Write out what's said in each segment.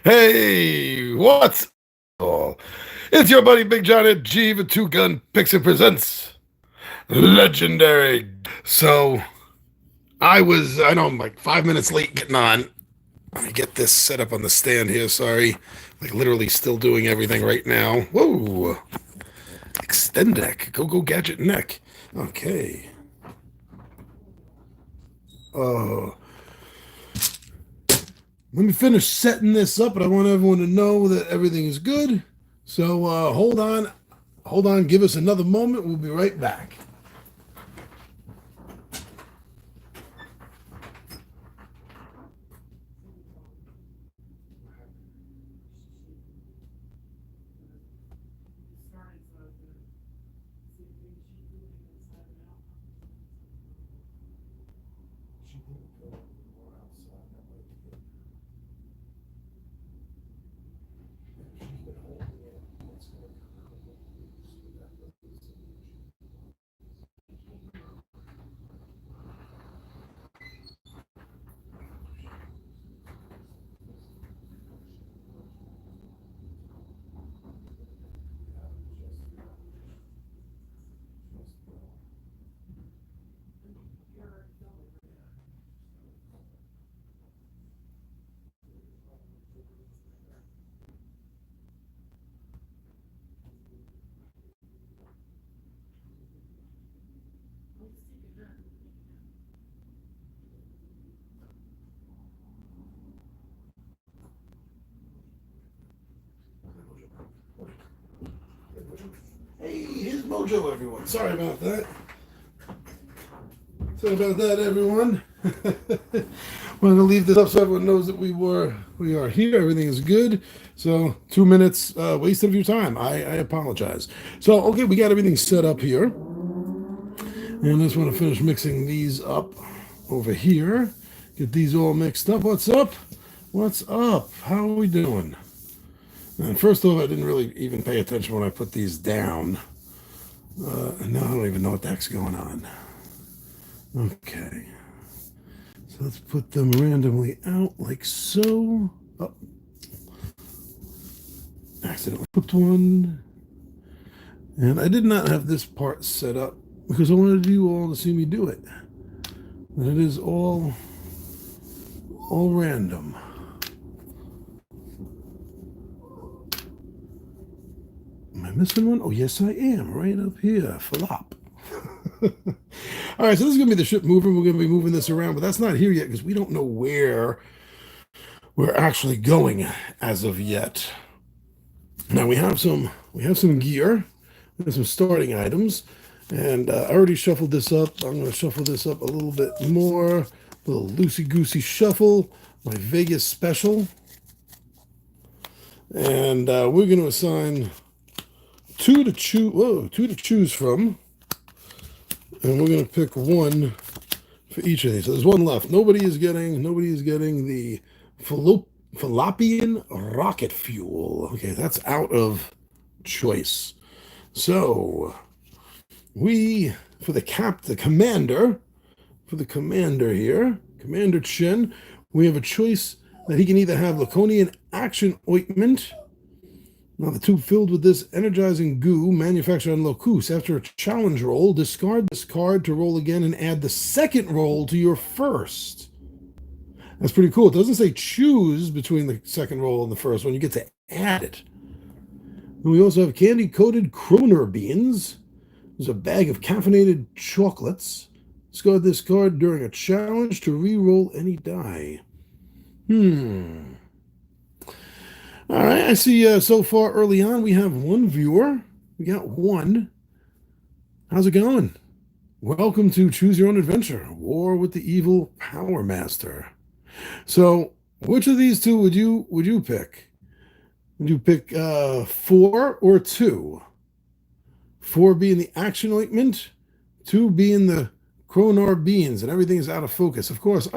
Hey, what's all? It's your buddy Big John at G, the Two Gun Pixie presents Legendary. So I know I'm like 5 minutes late getting on. Let me get this set up on the stand here. Sorry. Like literally still doing everything right now. Whoa. Extend deck. Go gadget neck. Okay. Uh, Let me finish setting this up, but I want everyone to know that everything is good. So hold on, give us another moment. We'll be right back. Hey, here's Mojo, everyone. Sorry about that. Sorry about that, everyone. We're gonna leave this up so everyone knows that we are here. Everything is good. So 2 minutes waste of your time. I apologize. So okay, we got everything set up here, and I just want to finish mixing these up over here. Get these all mixed up. What's up? What's up? How are we doing? And first off, I didn't really even pay attention when I put these down. And now I don't even know what the heck's going on. Okay. So let's put them randomly out like so. Oh. Accidentally put one. And I did not have this part set up because I wanted you all to see me do it. And it is all random. Am I missing one? Oh, yes, I am. Right up here. Flop. All right, so this is going to be the ship moving. We're going to be moving this around, but that's not here yet because we don't know where we're actually going as of yet. Now we have some gear. We have some starting items, and I already shuffled this up. I'm going to shuffle this up a little bit more. A little loosey-goosey shuffle. My Vegas special. And we're going to assign two to choose from, and we're going to pick one for each of these. So there's one left. Nobody is getting the fallopian rocket fuel. Okay, that's out of choice. So for the commander here, Commander Chin, we have a choice that he can either have Laconian Action Ointment. Now, the tube filled with this energizing goo manufactured on Locus. After a challenge roll, discard this card to roll again and add the second roll to your first. That's pretty cool. It doesn't say choose between the second roll and the first one. You get to add it. And we also have candy-coated Kroner beans. There's a bag of caffeinated chocolates. Discard this card during a challenge to re-roll any die. All right, I see so far early on we have one viewer. We got one. How's it going? Welcome to Choose Your Own Adventure, War with the Evil Power Master. So, which of these two would you pick? Would you pick 4 or 2? 4 being the action ointment, 2 being the Kronar beans, and everything is out of focus. Of course.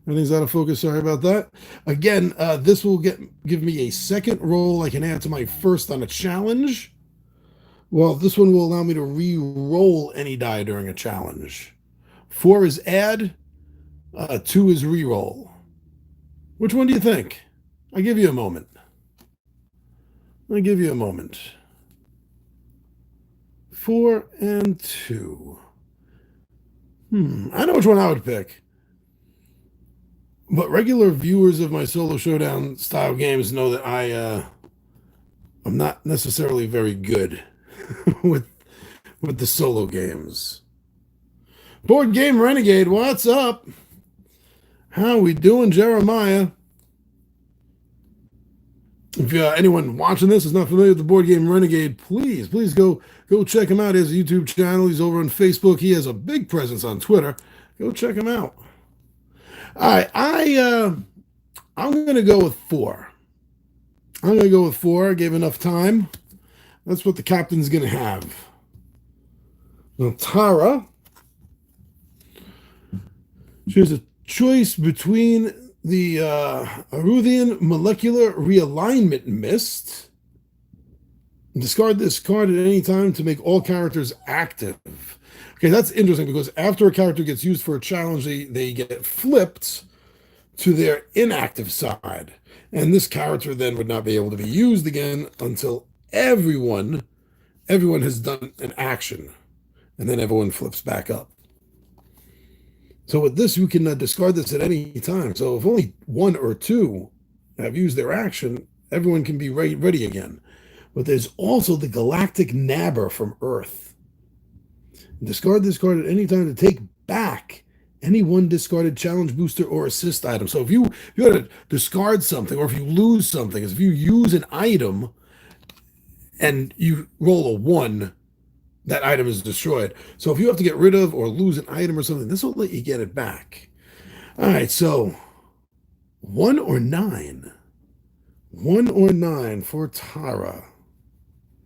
Everything's out of focus. Sorry about that. Again, this will give me a second roll I can add to my first on a challenge. Well, this one will allow me to re-roll any die during a challenge. 4 is add, 2 is reroll. Which one do you think? I'll give you a moment. I'll give you a moment. 4 and 2. I know which one I would pick. But regular viewers of my Solo Showdown style games know that I'm not necessarily very good with the solo games. Board Game Renegade, what's up? How we doing, Jeremiah? If anyone watching this is not familiar with the Board Game Renegade, please go check him out. He has a YouTube channel. He's over on Facebook. He has a big presence on Twitter. Go check him out. All right, I'm going to go with 4. I'm going to go with 4. I gave enough time. That's what the captain's going to have. Now, Tara, she has a choice between the Aruthian Molecular Realignment Mist. Discard this card at any time to make all characters active. Okay, that's interesting because after a character gets used for a challenge, they get flipped to their inactive side. And this character then would not be able to be used again until everyone has done an action. And then everyone flips back up. So with this, you can discard this at any time. So if only 1 or 2 have used their action, everyone can be ready again. But there's also the Galactic Nabber from Earth. Discard this card at any time to take back any one discarded challenge booster or assist item. So if you had to discard something, or if you lose something, if you use an item and you roll a 1, that item is destroyed. So if you have to get rid of or lose an item or something, this will let you get it back. All right, so 1 or 9? 1 or 9 for Tara.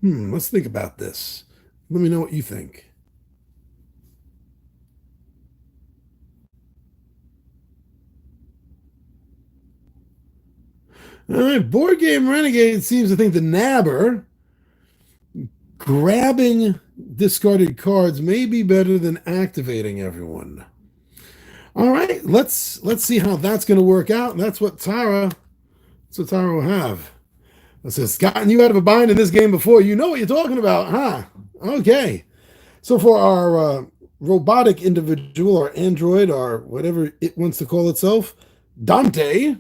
Let's think about this. Let me know what you think. All right, Board Game Renegade seems to think the Nabber grabbing discarded cards may be better than activating everyone. All right, let's see how that's going to work out. That's what Tara will have. It says, gotten you out of a bind in this game before. You know what you're talking about, huh? Okay. So for our robotic individual, or android, or whatever it wants to call itself, Dante, you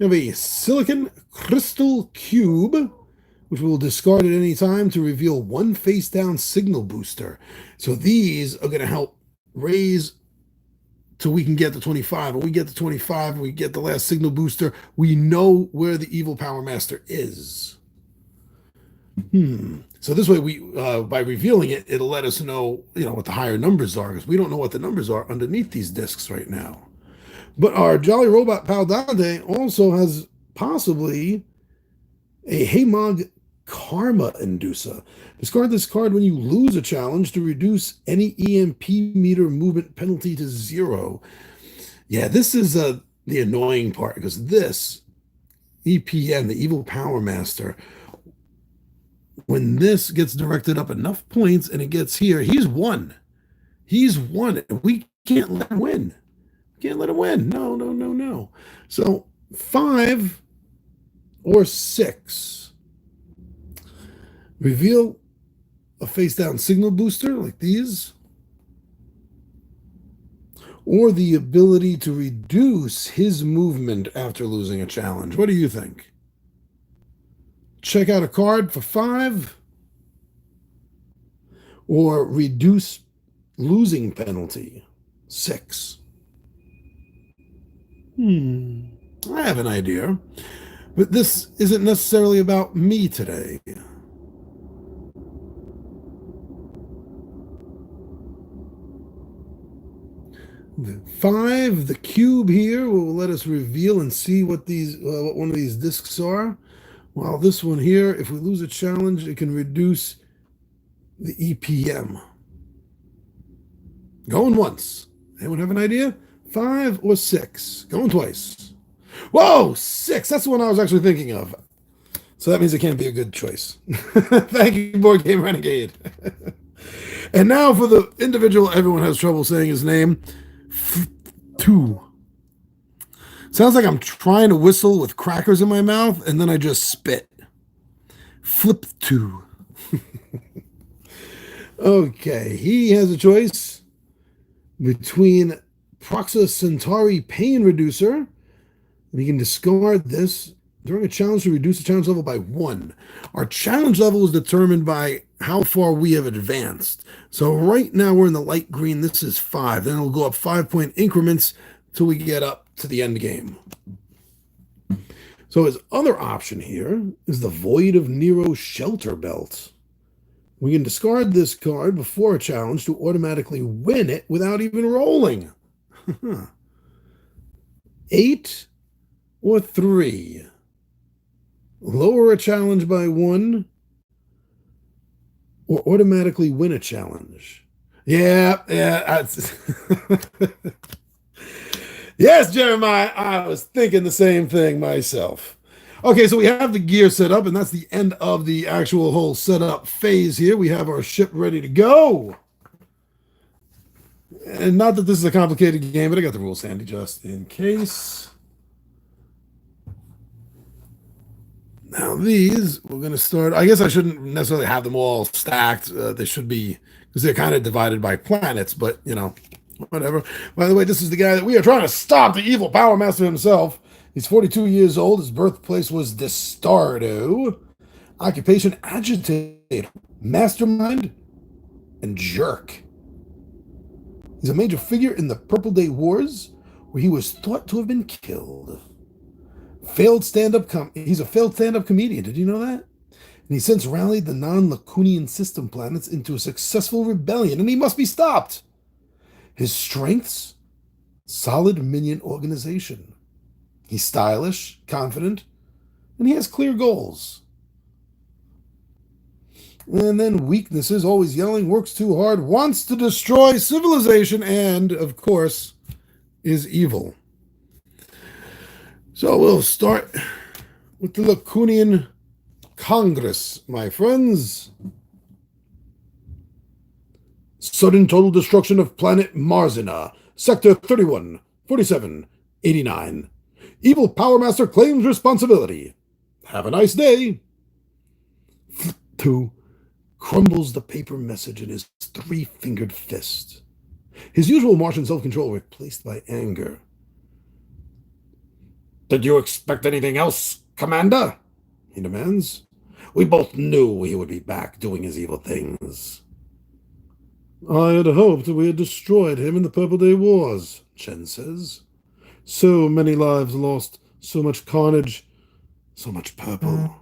have a silicon crystal cube, which we will discard at any time to reveal 1 face-down signal booster. So these are going to help raise till we can get to 25. When we get to 25 and we get the last signal booster, we know where the evil Power Master is. So this way, we by revealing it, it'll let us know, what the higher numbers are, because we don't know what the numbers are underneath these discs right now. But our Jolly Robot Pal Dante also has possibly a Haymog Karma Inducer. Discard this card when you lose a challenge to reduce any EMP meter movement penalty to 0. Yeah, this is the annoying part, because this EPM, the Evil Power Master, when this gets directed up enough points and it gets here, he's won. He's won. We can't let him win. Can't let him win. No. So 5 or 6. Reveal a face-down signal booster like these, or the ability to reduce his movement after losing a challenge. What do you think? Check out a card for 5, or reduce losing penalty 6. I have an idea, but this isn't necessarily about me today. The 5, the cube here, will let us reveal and see what one of these discs are. While this one here, if we lose a challenge, it can reduce the EPM. Going once. Anyone have an idea? 5 or 6? Going twice. Whoa, 6. That's the one I was actually thinking of. So that means it can't be a good choice. Thank you, Board Game Renegade. And now for the individual everyone has trouble saying his name. Two. Sounds like I'm trying to whistle with crackers in my mouth and then I just spit. Flip two. Okay, he has a choice between Proxa Centauri Pain Reducer, and he can discard this during a challenge to reduce the challenge level by 1. Our challenge level is determined by how far we have advanced. So right now we're in the light green. This is 5. Then it'll go up 5-point increments till we get up to the end game. So his other option here is the Void of Nero Shelter Belt. We can discard this card before a challenge to automatically win it without even rolling. 8 or 3. Lower a challenge by 1 or automatically win a challenge. Yeah. Yes, Jeremiah, I was thinking the same thing myself. Okay, so we have the gear set up, and that's the end of the actual whole setup phase here. We have our ship ready to go. And not that this is a complicated game, but I got the rules handy just in case. Now these, we're going to start. I guess I shouldn't necessarily have them all stacked. They should be, because they're kind of divided by planets, but, you know, whatever. By the way, this is the guy that we are trying to stop, the evil Power Master himself. He's 42 years old. His birthplace was Destardo. Occupation, agitator, mastermind, and jerk. He's a major figure in the Purple Day Wars, where he was thought to have been killed. He's a failed stand-up comedian. Did you know that? And he since rallied the non-Lacunian system planets into a successful rebellion, and he must be stopped. His strengths? Solid minion organization. He's stylish, confident, and he has clear goals. And then weaknesses, always yelling, works too hard, wants to destroy civilization, and, of course, is evil. So we'll start with the Lacunian Congress, my friends. Sudden total destruction of planet Marzina, Sector 314789. Evil Power Master claims responsibility. Have a nice day. 2. Crumbles the paper message in his 3-fingered fist. His usual Martian self-control replaced by anger. Did you expect anything else, Commander? He demands. We both knew he would be back doing his evil things. I had hoped we had destroyed him in the Purple Day Wars, Chen says. So many lives lost, so much carnage, so much purple.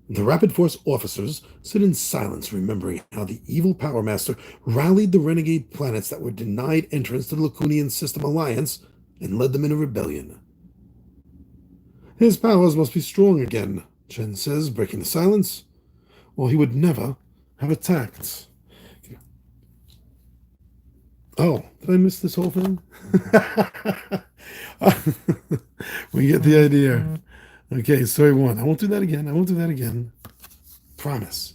The Rapid Force officers sit in silence, remembering how the evil Power Master rallied the renegade planets that were denied entrance to the Lacunian System Alliance and led them in a rebellion. His powers must be strong again, Chen says, breaking the silence, or he would never have attacked. Oh, did I miss this whole thing? We get the idea. Okay, story 1. I won't do that again. Promise.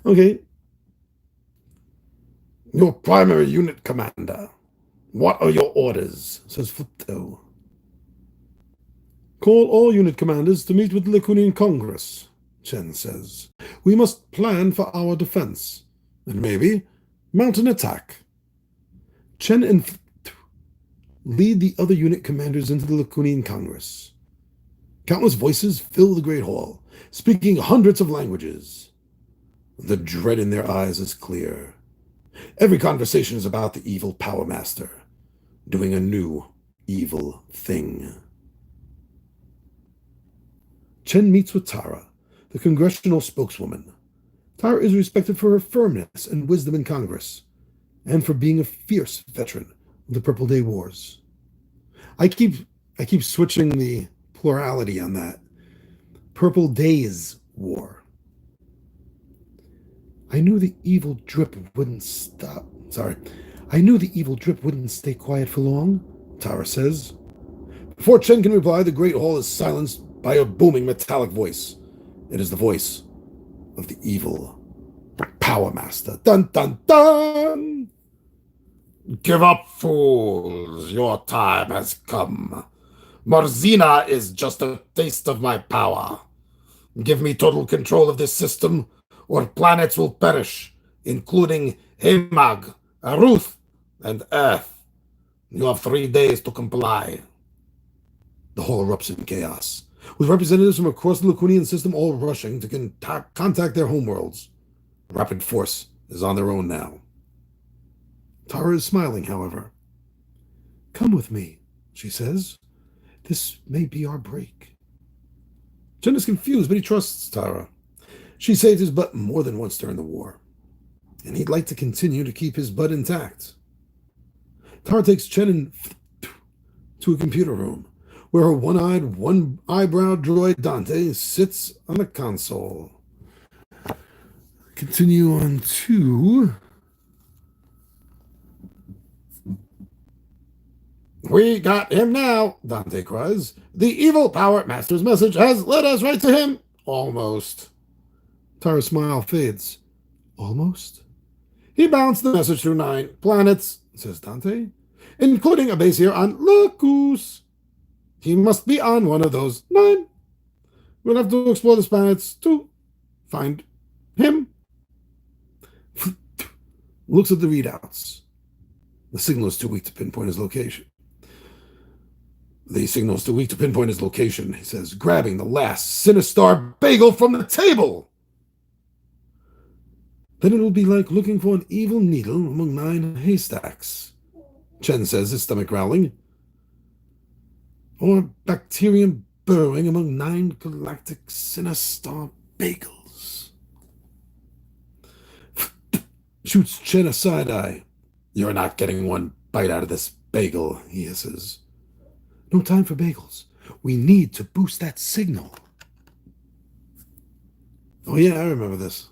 Okay. Your primary unit commander. What are your orders? Says Flipto. Call all unit commanders to meet with the Lacunian Congress, Chen says. We must plan for our defense. And maybe mount an attack. Chen and lead the other unit commanders into the Lacunian Congress. Countless voices fill the Great Hall, speaking hundreds of languages. The dread in their eyes is clear. Every conversation is about the evil Power Master, doing a new evil thing. Chen meets with Tara, the congressional spokeswoman. Tara is respected for her firmness and wisdom in Congress, and for being a fierce veteran of the Purple Day Wars. I keep switching the plurality on that. Purple Days War. I knew the evil drip wouldn't stop. I knew the evil drip wouldn't stay quiet for long, Tara says. Before Chen can reply, the Great Hall is silenced by a booming metallic voice. It is the voice of the evil Power Master. Dun dun dun! Give up, fools! Your time has come. Marzina is just a taste of my power. Give me total control of this system, or planets will perish, including Hemag, Aruth, and Earth. You have 3 days to comply. The hall erupts in chaos, with representatives from across the Lacunian system all rushing to contact their homeworlds. Rapid Force is on their own now. Tara is smiling, however. Come with me, she says. This may be our break. Chen is confused, but he trusts Tara. She saved his butt more than once during the war, and he'd like to continue to keep his butt intact. Tara takes Chen to a computer room, where her one-eyed, one-eyebrow droid Dante sits on a console. Continue on to... We got him now, Dante cries. The evil Power Master's message has led us right to him. Almost. Tara's smile fades. Almost? He bounced the message through 9 planets, says Dante, including a base here on Lacus. He must be on one of those 9. We'll have to explore the planets to find him. Looks at the readouts. The signal is too weak to pinpoint his location. The signal is too weak to pinpoint his location, he says, grabbing the last Sinistar bagel from the table. Then it'll be like looking for an evil needle among 9 haystacks, Chen says, his stomach growling. Or bacterium burrowing among 9 galactic Sinistar bagels. Shoots Chen a side-eye. You're not getting one bite out of this bagel, he hisses. No time for bagels. We need to boost that signal. Oh yeah, I remember this.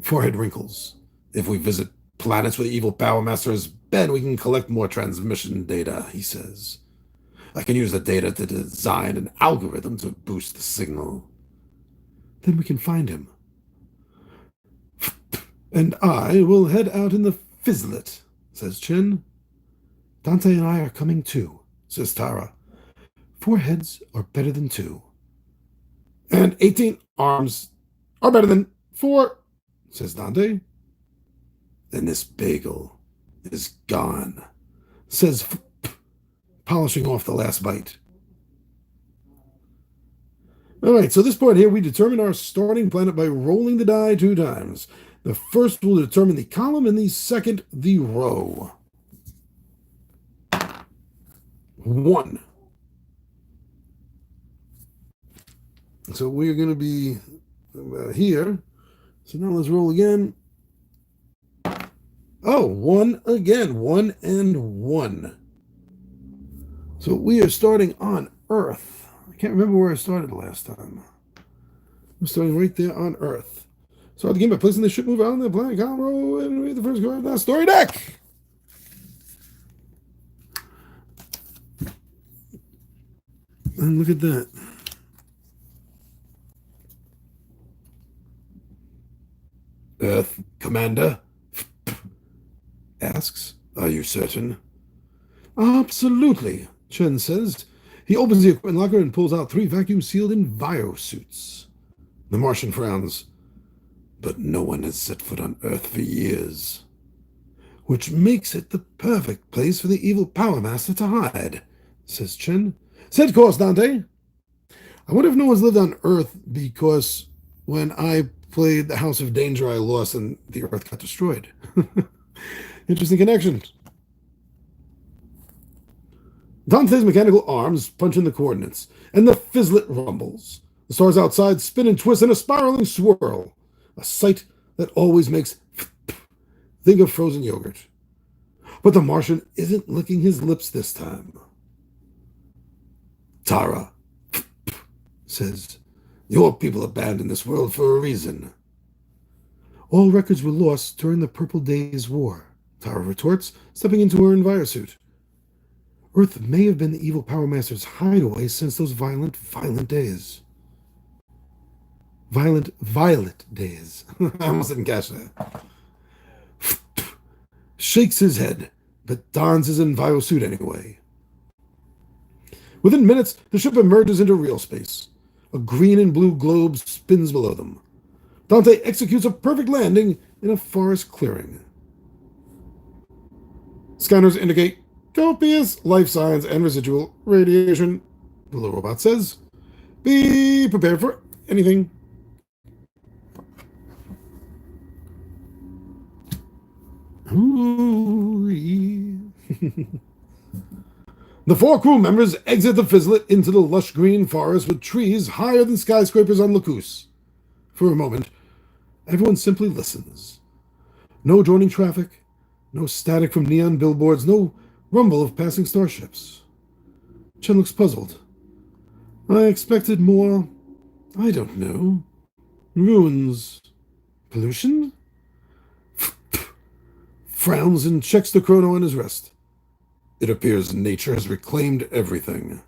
Forehead wrinkles. If we visit planets where the evil Power Master has been, we can collect more transmission data, he says. I can use the data to design an algorithm to boost the signal. Then we can find him. And I will head out in the Fizzlet, says Chen. Dante and I are coming too, says Tara. 4 heads are better than 2. And 18 arms are better than 4, says Dante. Then this bagel is gone, says polishing off the last bite. All right, so this point here, we determine our starting planet by rolling the die 2 times. The first will determine the column, and the second, the row. 1. So we're going to be here. So now let's roll again. Oh, 1 again. 1 and 1. So we are starting on Earth. I can't remember where I started last time. I'm starting right there on Earth. Start the game by placing the ship move out on the planet column row and read the first card. Now, story deck! And look at that. Earth, Commander? Asks. Are you certain? Absolutely, Chen says. He opens the equipment locker and pulls out 3 vacuum-sealed enviro-suits. The Martian frowns. But no one has set foot on Earth for years. Which makes it the perfect place for the evil Power Master to hide, says Chen. Set course, Dante. I wonder if no one's lived on Earth because when I played the House of Danger, I lost and the Earth got destroyed. Interesting connection. Dante's mechanical arms punch in the coordinates, and the Fizzlet rumbles. The stars outside spin and twist in a spiraling swirl, a sight that always makes think of frozen yogurt. But the Martian isn't licking his lips this time. Tara says, your people abandoned this world for a reason. All records were lost during the Purple Days War, Tara retorts, stepping into her envirosuit. Earth may have been the evil Power Master's hideaway since those violent days. Violent violet days. I almost didn't catch that. Shakes his head, but dons his enviro suit anyway. Within minutes, the ship emerges into real space. A green and blue globe spins below them. Dante executes a perfect landing in a forest clearing. Scanners indicate copious life signs and residual radiation. The little robot says, "Be prepared for anything." Ooh, yeah. The 4 crew members exit the Fizzlet into the lush green forest with trees higher than skyscrapers on Lacus. For a moment, everyone simply listens. No droning traffic, no static from neon billboards, no rumble of passing starships. Chen looks puzzled. I expected more, I don't know, ruins. Pollution? Frowns and checks the chrono on his wrist. It appears nature has reclaimed everything.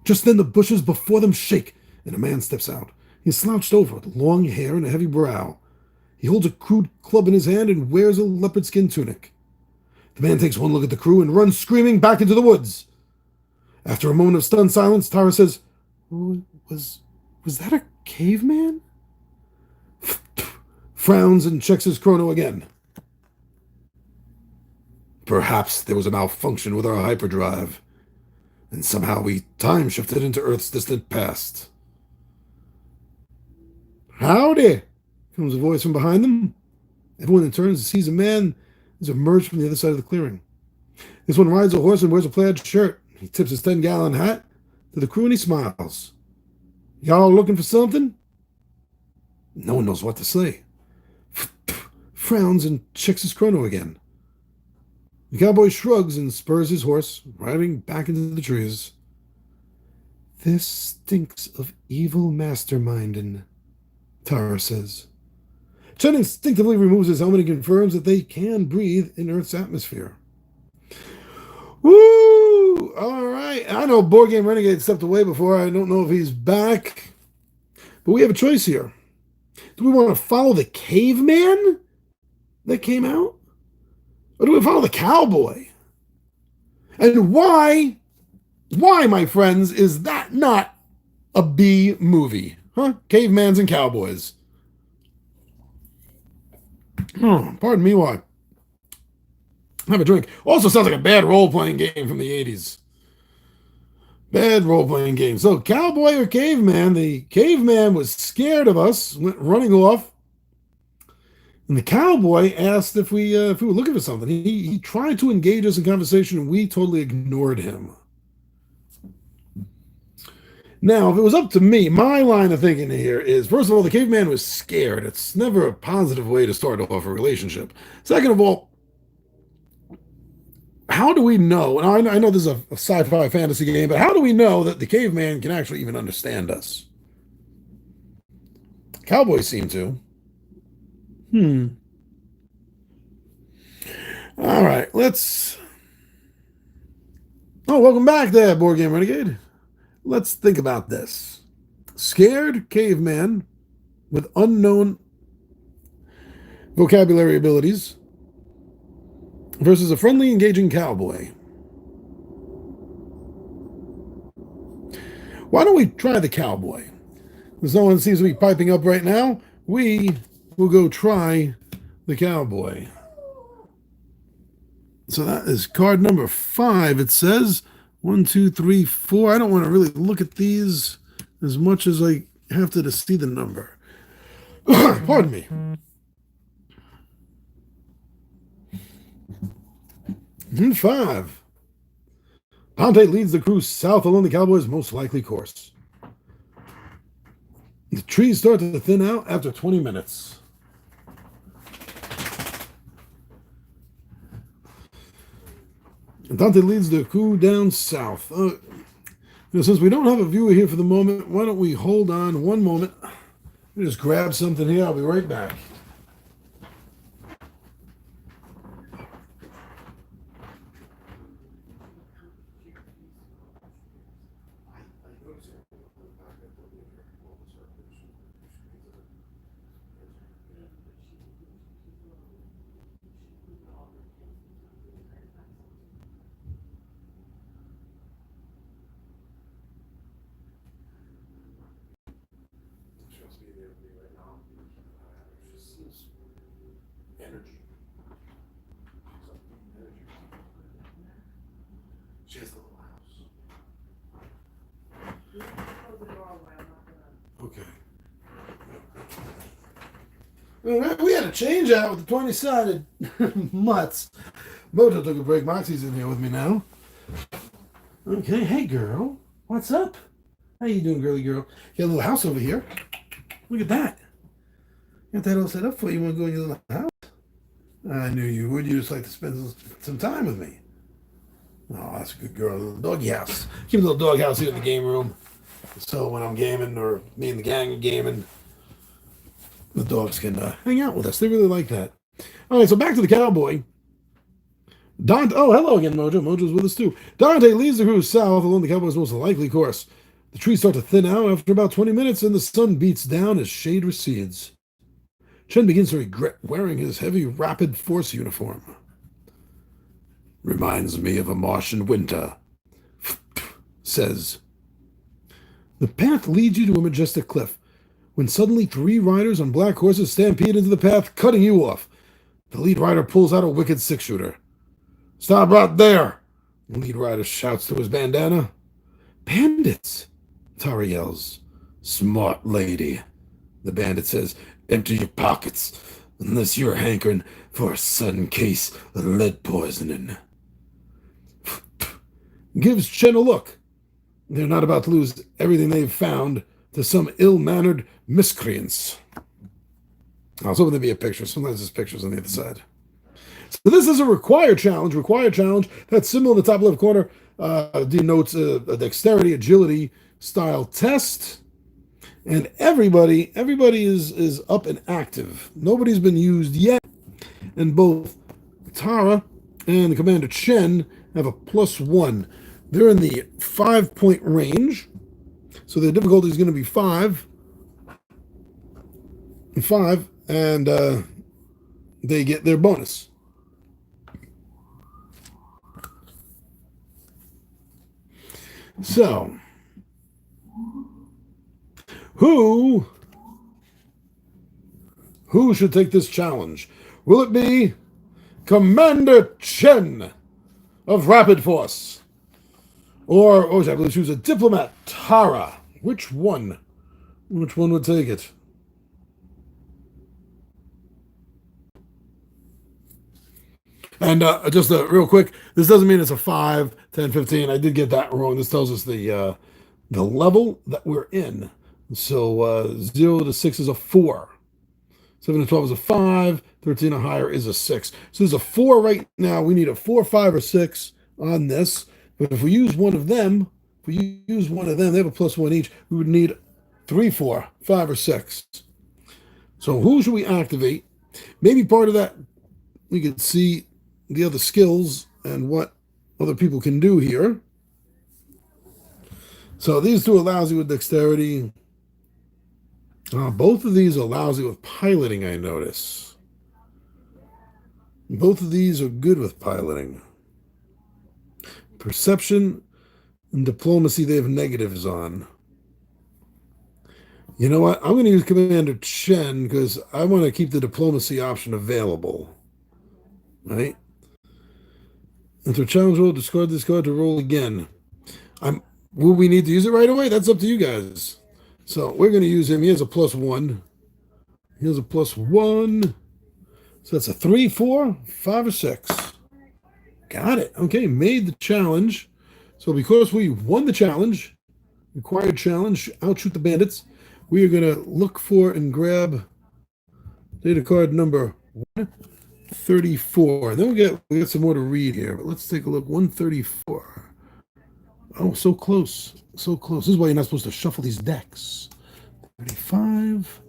Just then the bushes before them shake, and a man steps out. He's slouched over, with long hair and a heavy brow. He holds a crude club in his hand and wears a leopard skin tunic. The man takes one look at the crew and runs screaming back into the woods. After a moment of stunned silence, Tara says, Was that a caveman? Frowns and checks his chrono again. Perhaps there was a malfunction with our hyperdrive, and somehow we time-shifted into Earth's distant past. Howdy! Comes a voice from behind them. Everyone then turns and sees a man has emerged from the other side of the clearing. This one rides a horse and wears a plaid shirt. He tips his 10-gallon hat to the crew and he smiles. Y'all looking for something? No one knows what to say. Frowns and checks his chrono again. The cowboy shrugs and spurs his horse, riding back into the trees. This stinks of evil masterminding, Tara says. Chen instinctively removes his helmet and confirms that they can breathe in Earth's atmosphere. Woo! All right. I know Board Game Renegade stepped away before. I don't know if he's back. But we have a choice here. Do we want to follow the caveman that came out? Or do we follow the cowboy? And why, my friends, is that not a B movie? Huh? Cavemans and cowboys. Oh, pardon me, why? Have a drink. Also sounds like a bad role-playing game from the 80s. Bad role-playing game. So, cowboy or caveman? The caveman was scared of us, went running off. And the cowboy asked if we were looking for something. He tried to engage us in conversation, and we totally ignored him. Now, if it was up to me, my line of thinking here is, first of all, the caveman was scared. It's never a positive way to start off a relationship. Second of all, how do we know, and I know this is a sci-fi fantasy game, but how do we know that the caveman can actually even understand us? Cowboys seem to. All right, let's... Oh, welcome back there, Board Game Renegade. Let's think about this. Scared caveman with unknown vocabulary abilities versus a friendly, engaging cowboy. Why don't we try the cowboy? There's no one seems to be piping up right now. We will go try the cowboy. So that is card number 5. It says 1, 2, 3, 4. I don't want to really look at these as much as I have to see the number. Pardon me. 5. Dante leads the crew south along the cowboy's most likely course. The trees start to thin out after 20 minutes. Dante leads the crew down south. Since we don't have a viewer here for the moment, why don't we hold on one moment. Let me just grab something here. I'll be right back. All right, we had a change out with the 20-sided mutts. Mojo took a break. Moxie's in here with me now. Okay, hey girl. What's up? How you doing, girly girl? You got a little house over here. Look at that. Got that all set up for you. You want to go in your little house? I knew you would. You just like to spend some time with me. Oh, that's a good girl. A little doggy house. Keep a little dog house here in the game room. So when I'm gaming or me and the gang are gaming, the dogs can hang out with us. They really like that. All right, so back to the cowboy. Dante. Oh, hello again, Mojo. Mojo's with us too. Dante leads the crew south along the cowboy's most likely course. The trees start to thin out after about 20 minutes, and the sun beats down as shade recedes. Chen begins to regret wearing his heavy rapid force uniform. Reminds me of a Martian winter, says. The path leads you to a majestic cliff, when suddenly 3 riders on black horses stampede into the path, cutting you off. The lead rider pulls out a wicked 6-shooter. Stop right there, the lead rider shouts through his bandana. Bandits, Tara yells. Smart lady, the bandit says. Empty your pockets, unless you're hankering for a sudden case of lead poisoning. Gives Chen a look. They're not about to lose everything they've found to some ill-mannered miscreants. I was hoping there'd be a picture. Sometimes there's pictures on the other side. So this is a required challenge. Required challenge. That symbol in the top left corner denotes a dexterity, agility style test. And everybody is up and active. Nobody's been used yet. And both Tara and Commander Chen have a +1. They're in the 5-point range. So their difficulty is going to be 5. 5. And they get their bonus. So, who should take this challenge? Will it be Commander Chen of Rapid Force? Or, I believe she was a diplomat, Tara. Which one? Which one would take it? And just real quick, this doesn't mean it's a 5, 10, 15. I did get that wrong. This tells us the level that we're in. So 0 to 6 is a 4. 7 to 12 is a 5. 13 or higher is a 6. So there's a 4 right now. We need a 4, 5, or 6 on this. But if we use one of them, they have a +1 each. We would need 3, 4, 5, or 6. So who should we activate? Maybe part of that we could see the other skills and what other people can do here. So these 2 are lousy with dexterity. Both of these are lousy with piloting, I notice. Both of these are good with piloting. Perception and diplomacy, they have negatives on. You know what? I'm going to use Commander Chen because I want to keep the diplomacy option available. Right? Enter challenge roll, discard this card to roll again. Will we need to use it right away? That's up to you guys. So we're going to use him. He has a +1. He has a +1. So that's a 3, 4, 5, or 6. Got it. Okay, made the challenge. So because we won the challenge, required challenge, outshoot the bandits, we are going to look for and grab data card number 134. And then we get some more to read here, but let's take a look. 134. Oh, so close. So close. This is why you're not supposed to shuffle these decks. 35.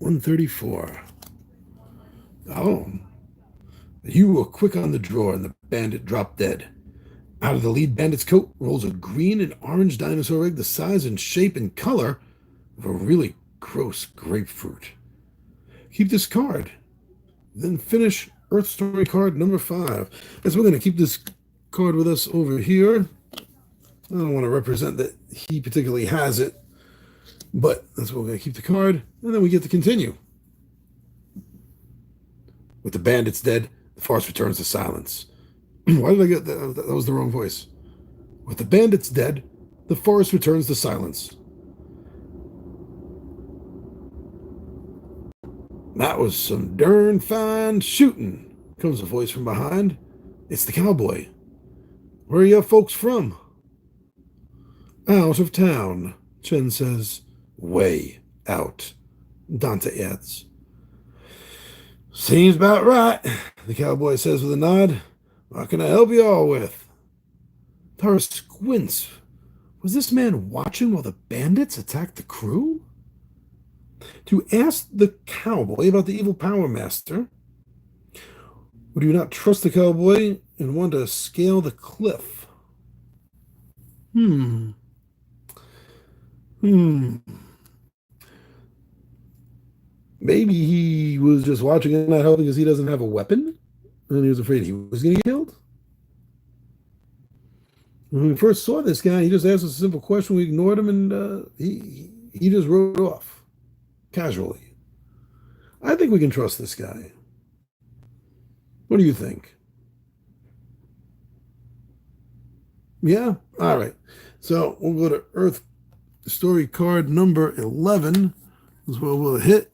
134. Oh. You were quick on the draw, and the bandit dropped dead. Out of the lead bandit's coat rolls a green and orange dinosaur egg the size and shape and color of a really gross grapefruit. Keep this card. Then finish Earth Story card number 5. So we're going to keep this card with us over here. I don't want to represent that he particularly has it, but that's what we're going to keep the card, and then we get to continue. With the bandits dead, the forest returns to silence. Why did I get that? That was the wrong voice. With the bandits dead, the forest returns to silence. That was some darn fine shooting, comes a voice from behind. It's the cowboy. Where are your folks from? Out of town, Chen says. Way out, Dante adds. Seems about right, the cowboy says with a nod. What can I help you all with? Tara squints. Was this man watching while the bandits attacked the crew? To ask the cowboy about the evil Power Master, would you not trust the cowboy and want to scale the cliff? Hmm. Maybe he was just watching and not helping because he doesn't have a weapon, and he was afraid he was going to get killed. When we first saw this guy, he just asked us a simple question. We ignored him, and he just rode off casually. I think we can trust this guy. What do you think? Yeah? All right. So we'll go to Earth story card number 11. Is what we'll hit.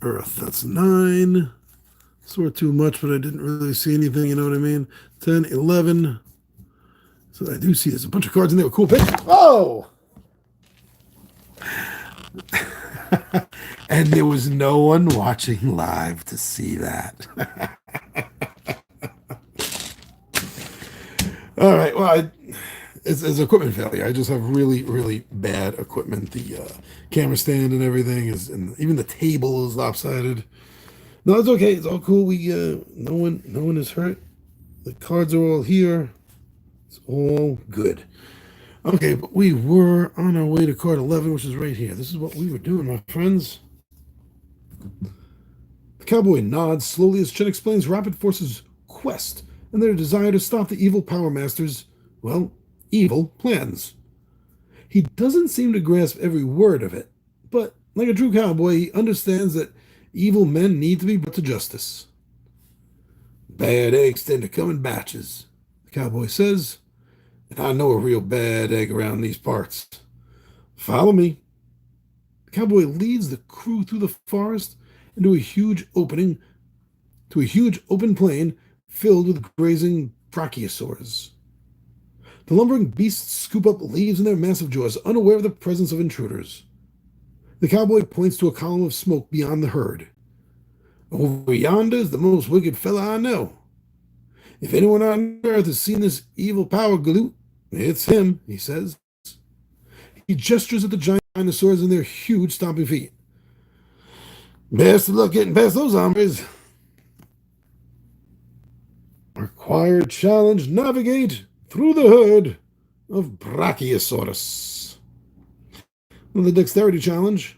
Earth, that's 9. Saw too much, but I didn't really see anything, you know what I mean? 10, 11. So I do see there's a bunch of cards in there with cool pictures. Oh! And there was no one watching live to see that. All right, well, it's equipment failure. I just have really, really bad equipment. The camera stand and everything is, and even the table is lopsided. No, it's okay. It's all cool. We no one is hurt. The cards are all here. It's all good. Okay, but we were on our way to card 11, which is right here. This is what we were doing, my friends. The cowboy nods slowly as Chen explains Rapid Force's quest and their desire to stop the evil Power Master's, well, evil plans. He doesn't seem to grasp every word of it, but like a true cowboy, he understands that evil men need to be brought to justice. Bad eggs tend to come in batches, the cowboy says, and I know a real bad egg around these parts. Follow me. The cowboy leads the crew through the forest into a huge open plain filled with grazing brachiosaurs. The lumbering beasts scoop up leaves in their massive jaws, unaware of the presence of intruders. The cowboy points to a column of smoke beyond the herd. Over yonder is the most wicked fella I know. If anyone on earth has seen this evil power galoot, it's him, he says. He gestures at the giant dinosaurs and their huge stomping feet. Best of luck getting past those hombres. Required challenge, navigate through the herd of Brachiosaurus. Well, the dexterity challenge.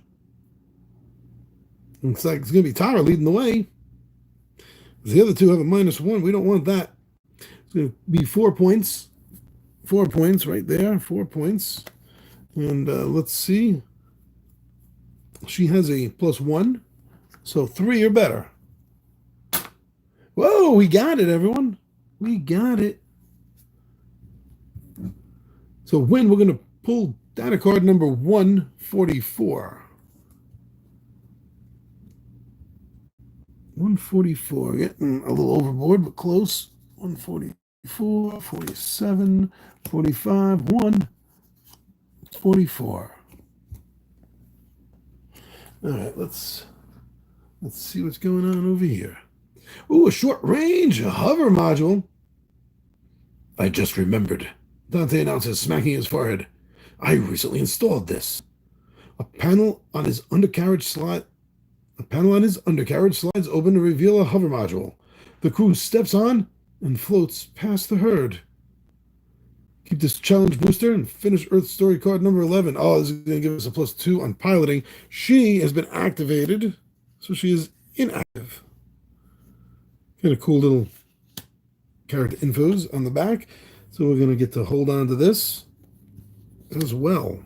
Looks like it's going to be Tara leading the way. The other two have a -1. We don't want that. It's going to be 4 points. 4 points right there. 4 points. And let's see. She has a +1. So 3 or better. Whoa, we got it, everyone. We got it. So when we're going to pull data card number 144. 144. Getting a little overboard, but close. 144, 47, 45, 144. All right, let's see what's going on over here. Ooh, a short range, a hover module. I just remembered, Dante announces, smacking his forehead. I recently installed this. A panel on his undercarriage slides open to reveal a hover module. The crew steps on and floats past the herd. Keep this challenge booster and finish Earth Story card number 11. Oh, this is going to give us a +2 on piloting. She has been activated, so she is inactive. Got a cool little character infos on the back. So we're going to get to hold on to this as well.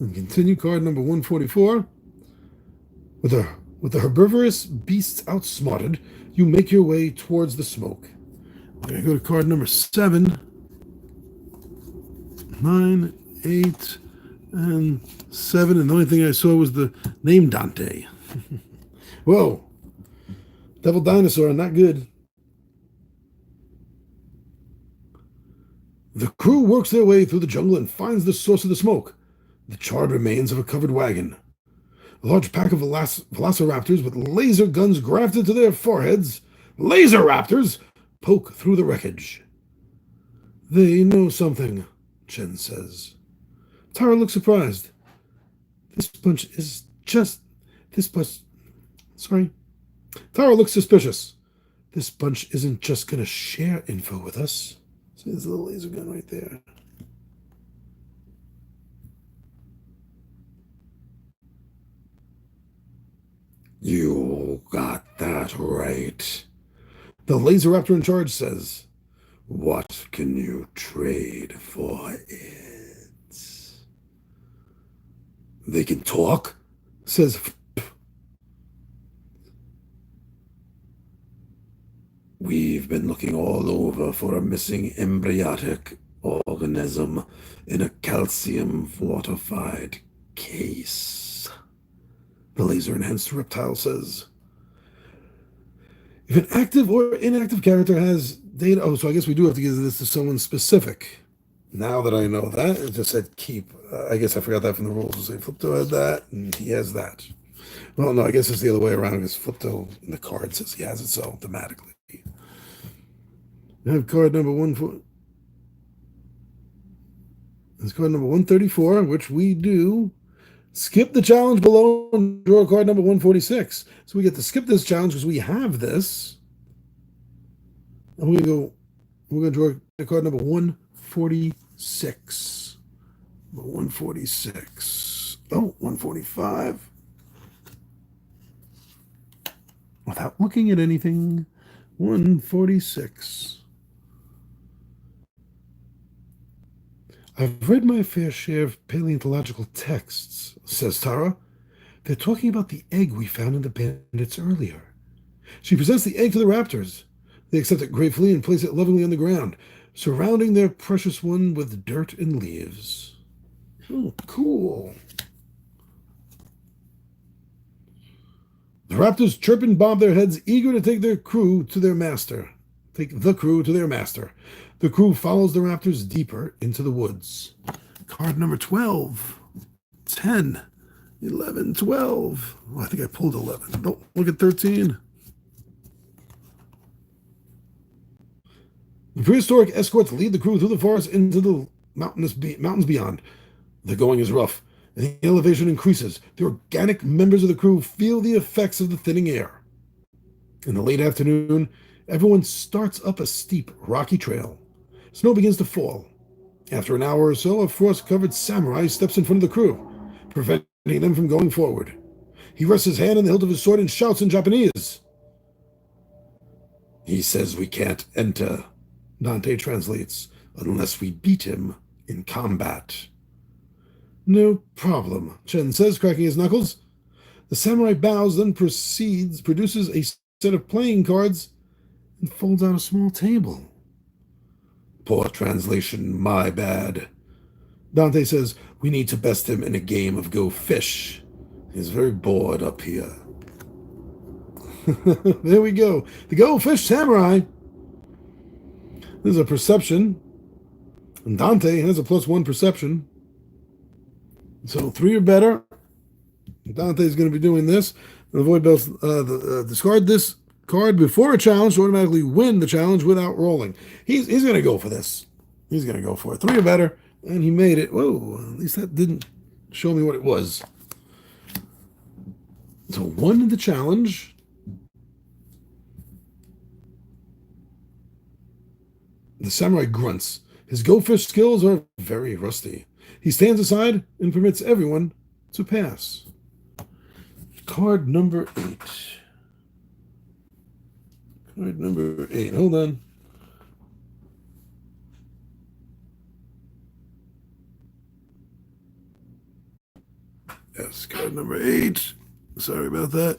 And continue card number 144. With the herbivorous beasts outsmarted, you make your way towards the smoke. We're going to go to card number 7, 9, 8, And 7, and the only thing I saw was the name Dante. Whoa. Devil Dinosaur, not good. The crew works their way through the jungle and finds the source of the smoke, the charred remains of a covered wagon. A large pack of velociraptors with laser guns grafted to their foreheads, laser raptors, poke through the wreckage. They know something, Chen says. Tara looks surprised. Tara looks suspicious. This bunch isn't just going to share info with us. See, there's a little laser gun right there. You got that right. The laser raptor in charge says, "What can you trade for it?" They can talk, says. We've been looking all over for a missing embryonic organism in a calcium fortified case. The laser-enhanced reptile says. If an active or inactive character has data... Oh, so I guess we do have to give this to someone specific. Now that I know that, it just said keep. I guess I forgot that from the rules. So Flipto had that, and he has that. Well, no, I guess it's the other way around, because Flipto in the card says he has it, so automatically. I have card number 1... It's card number 134, which we do... Skip the challenge below and draw card number 146. So we get to skip this challenge because we have this. And we're going to draw card number 146. 146. Oh, 145. Without looking at anything. 146. I've read my fair share of paleontological texts, says Tara. They're talking about the egg we found in the bandits earlier. She presents the egg to the raptors. They accept it gratefully and place it lovingly on the ground, surrounding their precious one with dirt and leaves. Oh, cool. The raptors chirp and bob their heads, eager to take the crew to their master. The crew follows the raptors deeper into the woods. Card number 12. 10. 11. 12. Oh, I think I pulled 11. Don't look at 13. The prehistoric escorts lead the crew through the forest into the mountains beyond. The going is rough, and the elevation increases. The organic members of the crew feel the effects of the thinning air. In the late afternoon, everyone starts up a steep, rocky trail. Snow begins to fall. After an hour or so, a frost-covered samurai steps in front of the crew, preventing them from going forward. He rests his hand on the hilt of his sword and shouts in Japanese. He says we can't enter, Dante translates, unless we beat him in combat. No problem, Chen says, cracking his knuckles. The samurai bows, then produces a set of playing cards, and folds out a small table. Poor translation, my bad. Dante says, we need to best him in a game of Go Fish. He's very bored up here. There we go. The Go Fish Samurai. There's a perception. And Dante has a +1 perception. So 3 or better. Dante's going to be doing this. And avoid bells. Discard this card before a challenge to automatically win the challenge without rolling. He's going to go for this. He's going to go for it. 3 or better, and he made it. Whoa, at least that didn't show me what it was. So 1 in the challenge. The samurai grunts. His Go Fish skills are very rusty. He stands aside and permits everyone to pass. Card number 8. Card number 8. Hold on. Yes, card number 8. Sorry about that.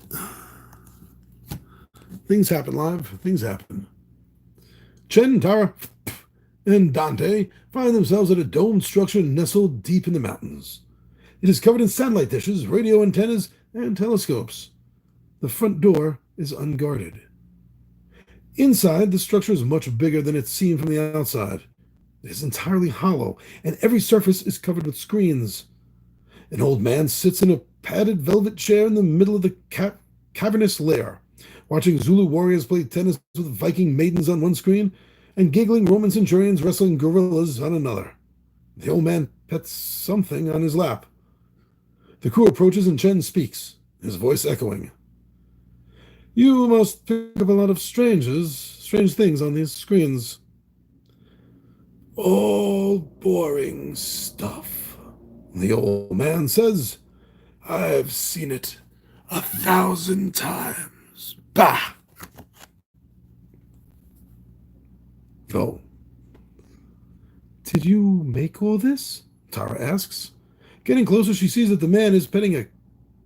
Things happen live. Things happen. Chen, Tara, and Dante find themselves at a domed structure nestled deep in the mountains. It is covered in satellite dishes, radio antennas, and telescopes. The front door is unguarded. Inside, the structure is much bigger than it seemed from the outside. It is entirely hollow, and every surface is covered with screens. An old man sits in a padded velvet chair in the middle of the cavernous lair, watching Zulu warriors play tennis with Viking maidens on one screen and giggling Roman centurions wrestling gorillas on another. The old man pets something on his lap. The crew approaches and Chen speaks, his voice echoing. You must pick up a lot of strange things on these screens. All boring stuff, the old man says. I've seen it 1,000 times. Bah! Oh. Did you make all this? Tara asks. Getting closer, she sees that the man is petting a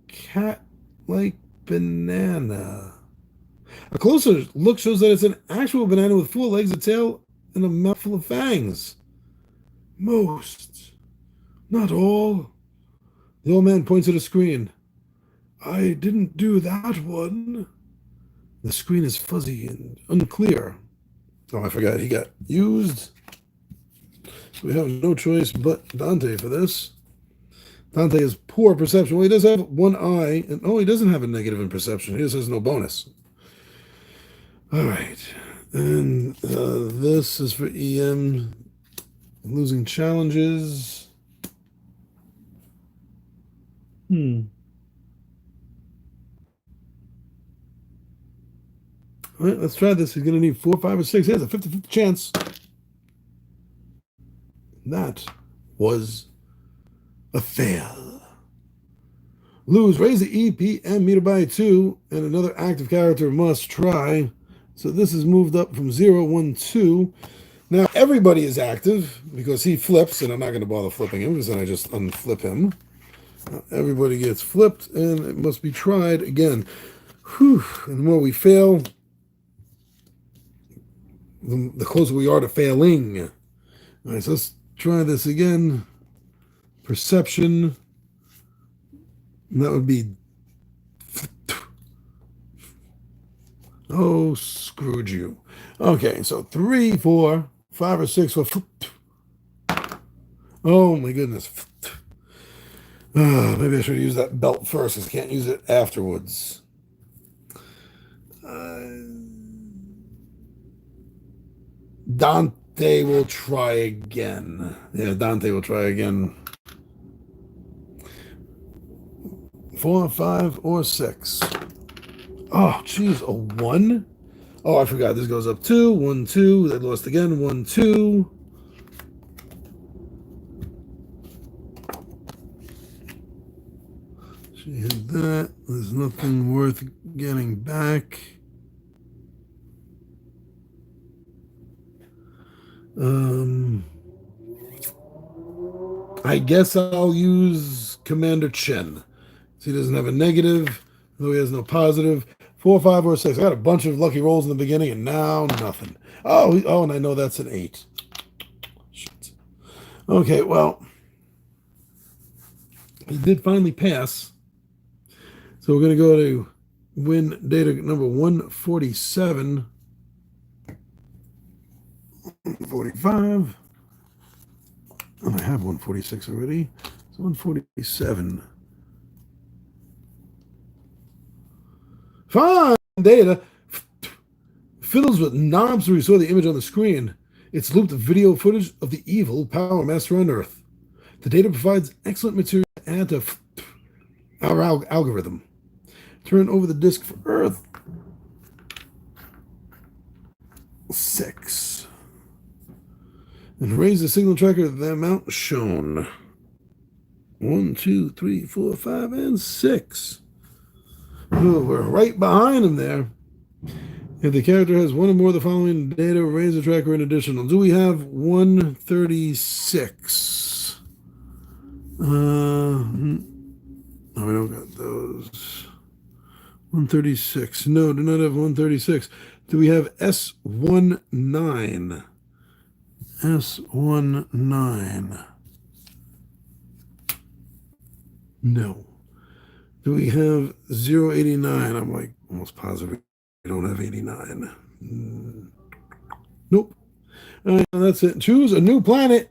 cat-like banana. A closer look shows that it's an actual banana with 4 legs, a tail, and a mouthful of fangs. Most. Not all. The old man points at a screen. I didn't do that one. The screen is fuzzy and unclear. Oh, I forgot. He got used. We have no choice but Dante for this. Dante has poor perception. Well, he does have one eye. And he doesn't have a negative in perception. He just has no bonus. All right. And this is for EM. Losing challenges. All right, let's try this. He's going to need 4, 5, or 6. He has a 50-50 chance. That was a fail. Lose. Raise the EPM meter by 2, and another active character must try. So this is moved up from 0, 1, 2. Now everybody is active because he flips, and I'm not going to bother flipping him because then I just unflip him. Now everybody gets flipped, and it must be tried again. Whew. And the more we fail, the closer we are to failing. All right, so let's try this again. Perception. And that would be... Oh, screwed you. Okay, so 3, 4, 5, or 6 for... Oh, my goodness. Maybe I should use that belt first, because I can't use it afterwards. Dante will try again. Yeah, Dante will try again. 4, 5, or 6. Oh, geez, a 1? Oh, I forgot. This goes up 2, 1, 2. They lost again, 1, 2. She hit that. There's nothing worth getting back. I guess I'll use Commander Chen. So he doesn't have a negative, though he has no positive. 4, 5, or 6. I got a bunch of lucky rolls in the beginning, and now nothing. Oh, and I know that's an 8. Shit. Okay, well, he did finally pass. So we're going to go to win data number 147. 145. Oh, I have 146 already. So 147. Fine data fiddles with knobs to restore the image on the screen. It's looped video footage of the evil Power Master on Earth. The data provides excellent material to add to our algorithm. Turn over the disk for Earth. 6. And raise the signal tracker to the amount shown. 1, 2, 3, 4, 5, and 6. Oh, we're right behind him there. If the character has one or more of the following data, raise the tracker in additional. Do we have 136? No, we don't got those. 136. No, do not have 136. Do we have S19? S19. No. Do we have 089? I'm like almost positive we don't have 89. Nope. That's it. Choose a new planet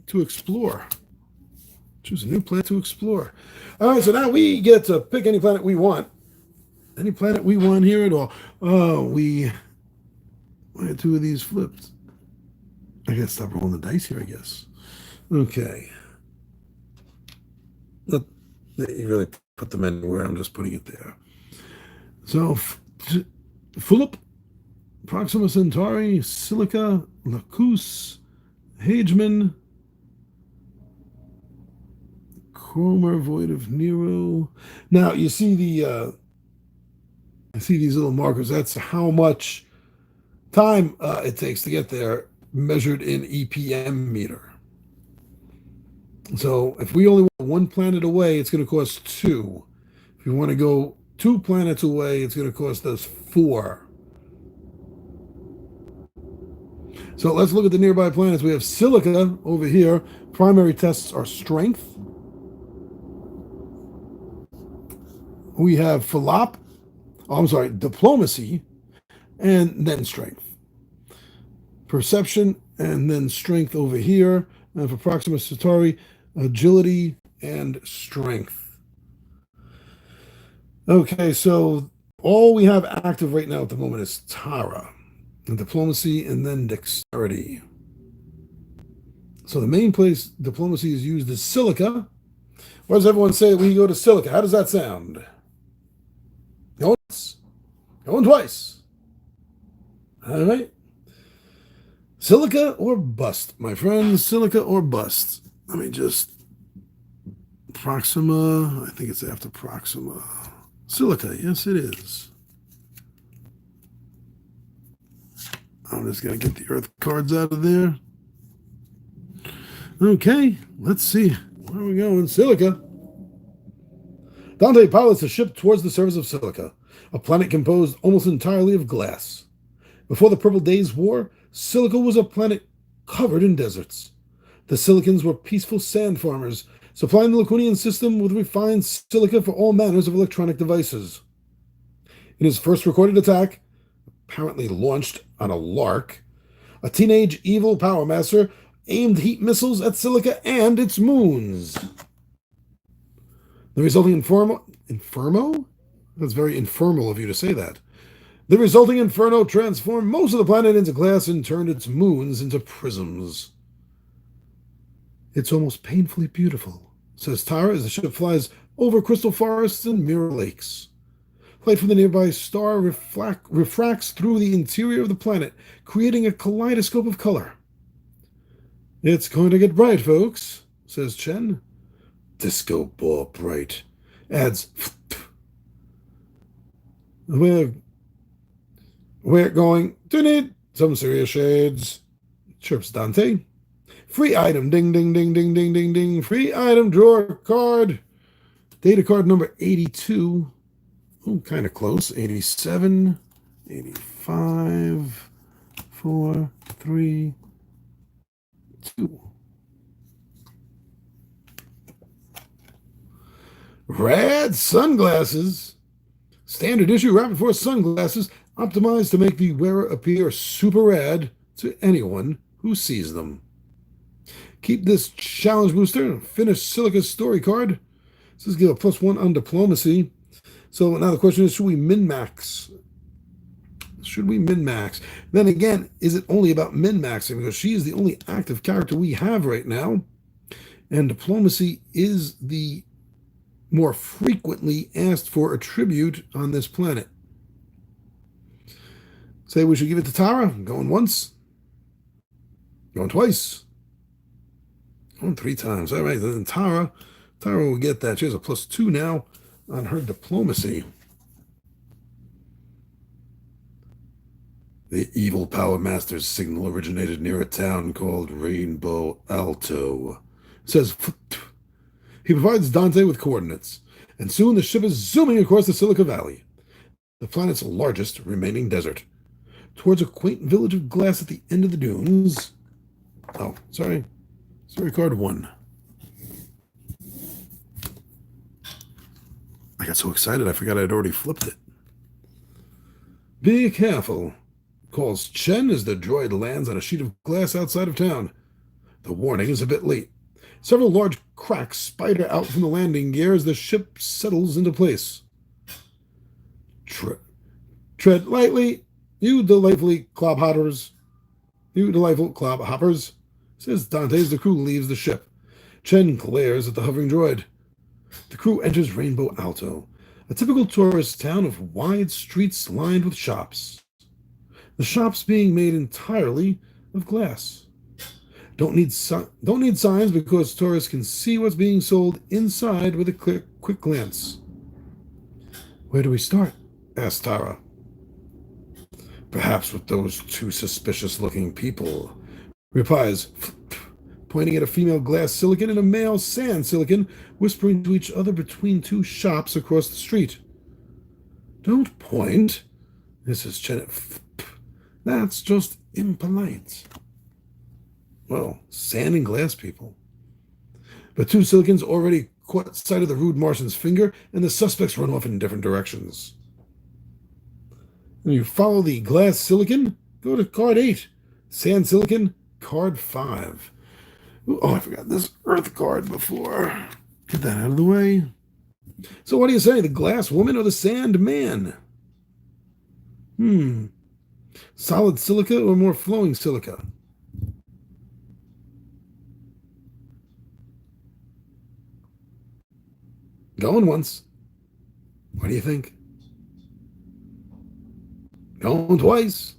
to explore. Choose a new planet to explore. All right, so now we get to pick any planet we want. Any planet we want here at all. Oh, we had two of these flipped. I gotta stop rolling the dice here, I guess. Okay. Look, you really put them anywhere. I'm just putting it there. So, Philip, Proxima Centauri, Silica, Lacus, Hageman, Cromer, Void of Nero. Now you see these little markers. That's how much time it takes to get there, measured in EPM meter. So if we only want one planet away, it's going to cost 2. If you want to go 2 planets away, it's going to cost us 4. So let's look at the nearby planets. We have Silica over here. Primary tests are strength. We have diplomacy, and then strength. Perception, and then strength over here. And for Proxima Centauri, agility and strength. Okay, so all we have active right now at the moment is Tara, and diplomacy, and then dexterity. So the main place diplomacy is used is Silica. What does everyone say when you go to Silica? How does that sound? Going once. Going twice. All right. Silica or bust, my friends. Silica or bust. Let me just... Proxima. I think it's after Proxima. Silica. Yes, it is. I'm just going to get the Earth cards out of there. Okay. Let's see. Where are we going? Silica. Dante pilots a ship towards the surface of Silica, a planet composed almost entirely of glass. Before the Purple Days War, Silica was a planet covered in deserts. The Silicans were peaceful sand farmers, supplying the Lacunian system with refined silica for all manners of electronic devices. In his first recorded attack, apparently launched on a lark, a teenage evil Power Master aimed heat missiles at Silica and its moons. The resulting Inferno? That's very informal of you to say that. The resulting inferno transformed most of the planet into glass and turned its moons into prisms. It's almost painfully beautiful, says Tara as the ship flies over crystal forests and mirror lakes. Light from the nearby star refracts through the interior of the planet, creating a kaleidoscope of color. It's going to get bright, folks, says Chen. Disco ball bright, adds. We're going to need some serious shades, chirps Dante. Free item, ding, ding, ding, ding, ding, ding, ding. Free item, drawer card. Data card number 82. Oh, kind of close. 87, 85, 4, 3, 2. Rad sunglasses. Standard issue Rapid Force sunglasses, optimized to make the wearer appear super rad to anyone who sees them. Keep this challenge booster. Finish Silica's story card. This is give a +1 on diplomacy. So now the question is, should we min-max? Should we min-max? Then again, is it only about min-maxing? Because she is the only active character we have right now. And diplomacy is the more frequently asked for attribute on this planet. Say we should give it to Tara. Going once. Going twice. Going 3 times. All right, then Tara will get that. She has a +2 now on her diplomacy. The evil Power Master's signal originated near a town called Rainbow Alto. It says... He provides Dante with coordinates, and soon the ship is zooming across the Silica Valley, the planet's largest remaining desert, towards a quaint village of glass at the end of the dunes. Oh, sorry. Story card 1. I got so excited I forgot I'd already flipped it. Be careful, calls Chen as the droid lands on a sheet of glass outside of town. The warning is a bit late. Several large cracks spider out from the landing gear as the ship settles into place. Tread lightly, you delightful clobhoppers, says Dante as the crew leaves the ship. Chen glares at the hovering droid. The crew enters Rainbow Alto, a typical tourist town of wide streets lined with shops. The shops being made entirely of glass. Don't need signs because tourists can see what's being sold inside with a quick glance. Where do we start? Asked Tara. Perhaps with those two suspicious-looking people, replies, pointing at a female glass silicon and a male sand silicon, whispering to each other between two shops across the street. Don't point, Mrs. Chenet. That's just impolite. Well, sand and glass people. But two silicons already caught sight of the rude Martian's finger, and the suspects run off in different directions. When you follow the glass silicon, go to card 8. Sand silicon, card 5. Ooh, oh, I forgot this earth card before. Get that out of the way. So what do you say, the glass woman or the sand man? Solid silica or more flowing silica? Going once. What do you think? Going twice.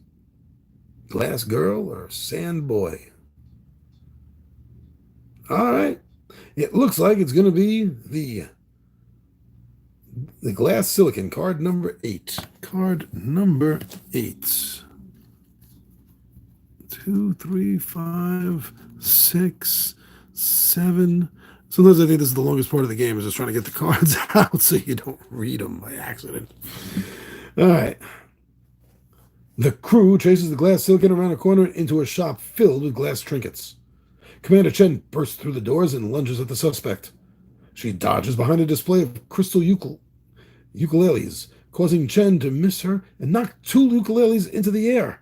Glass girl or sand boy? All right. It looks like it's going to be the glass silicon, card number 8. Card number 8. 2, 3, 5, 6, 7. Sometimes I think this is the longest part of the game, is just trying to get the cards out so you don't read them by accident. All right. The crew chases the glass silicon around a corner into a shop filled with glass trinkets. Commander Chen bursts through the doors and lunges at the suspect. She dodges behind a display of crystal ukuleles, causing Chen to miss her and knock 2 ukuleles into the air.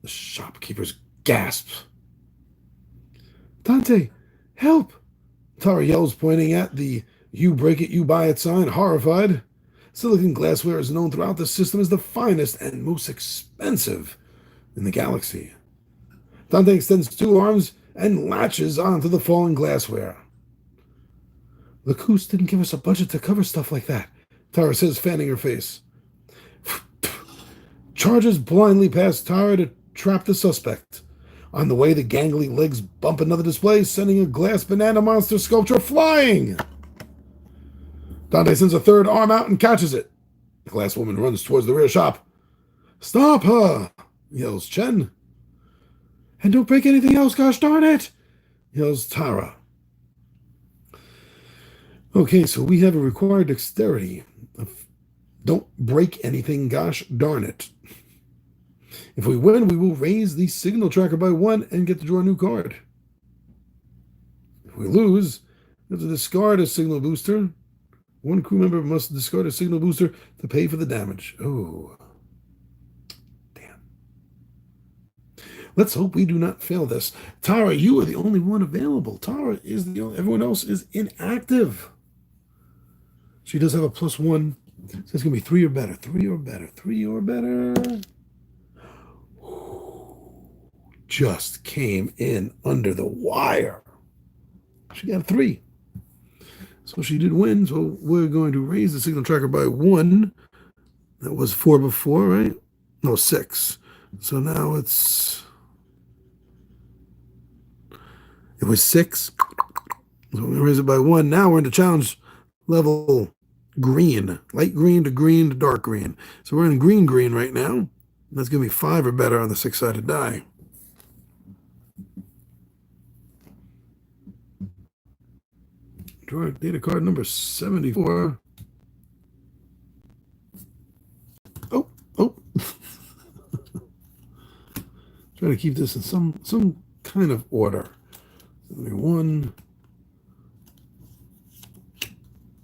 The shopkeepers gasp. Dante, help! Tara yells, pointing at the "You break it, you buy it" sign, horrified. Silicon glassware is known throughout the system as the finest and most expensive in the galaxy. Dante extends 2 arms and latches onto the fallen glassware. Lacoste didn't give us a budget to cover stuff like that, Tara says, fanning her face. Charges blindly past Tara to trap the suspect. On the way, the gangly legs bump another display, sending a glass banana monster sculpture flying. Dante sends a 3rd arm out and catches it. The glass woman runs towards the rear shop. Stop her, yells Chen. And don't break anything else, gosh darn it, yells Tara. Okay, so we have a required dexterity of don't break anything, gosh darn it. If we win, we will raise the signal tracker by 1 and get to draw a new card. If we lose, we have to discard a signal booster. 1 crew member must discard a signal booster to pay for the damage. Oh, damn. Let's hope we do not fail this. Tara, you are the only one available. Tara is the only, everyone else is inactive. She does have a +1. So it's going to be 3 or better. 3 or better. 3 or better. Just came in under the wire. She got a 3. So she did win. So we're going to raise the signal tracker by 1. That was 4 before, right? No, 6. So now it was 6. So we raise it by 1. Now we're into challenge level green. Light green to dark green. So we're in green right now. That's going to be 5 or better on the 6-sided die. Draw data card number 74. Oh. Trying to keep this in some kind of order. 71.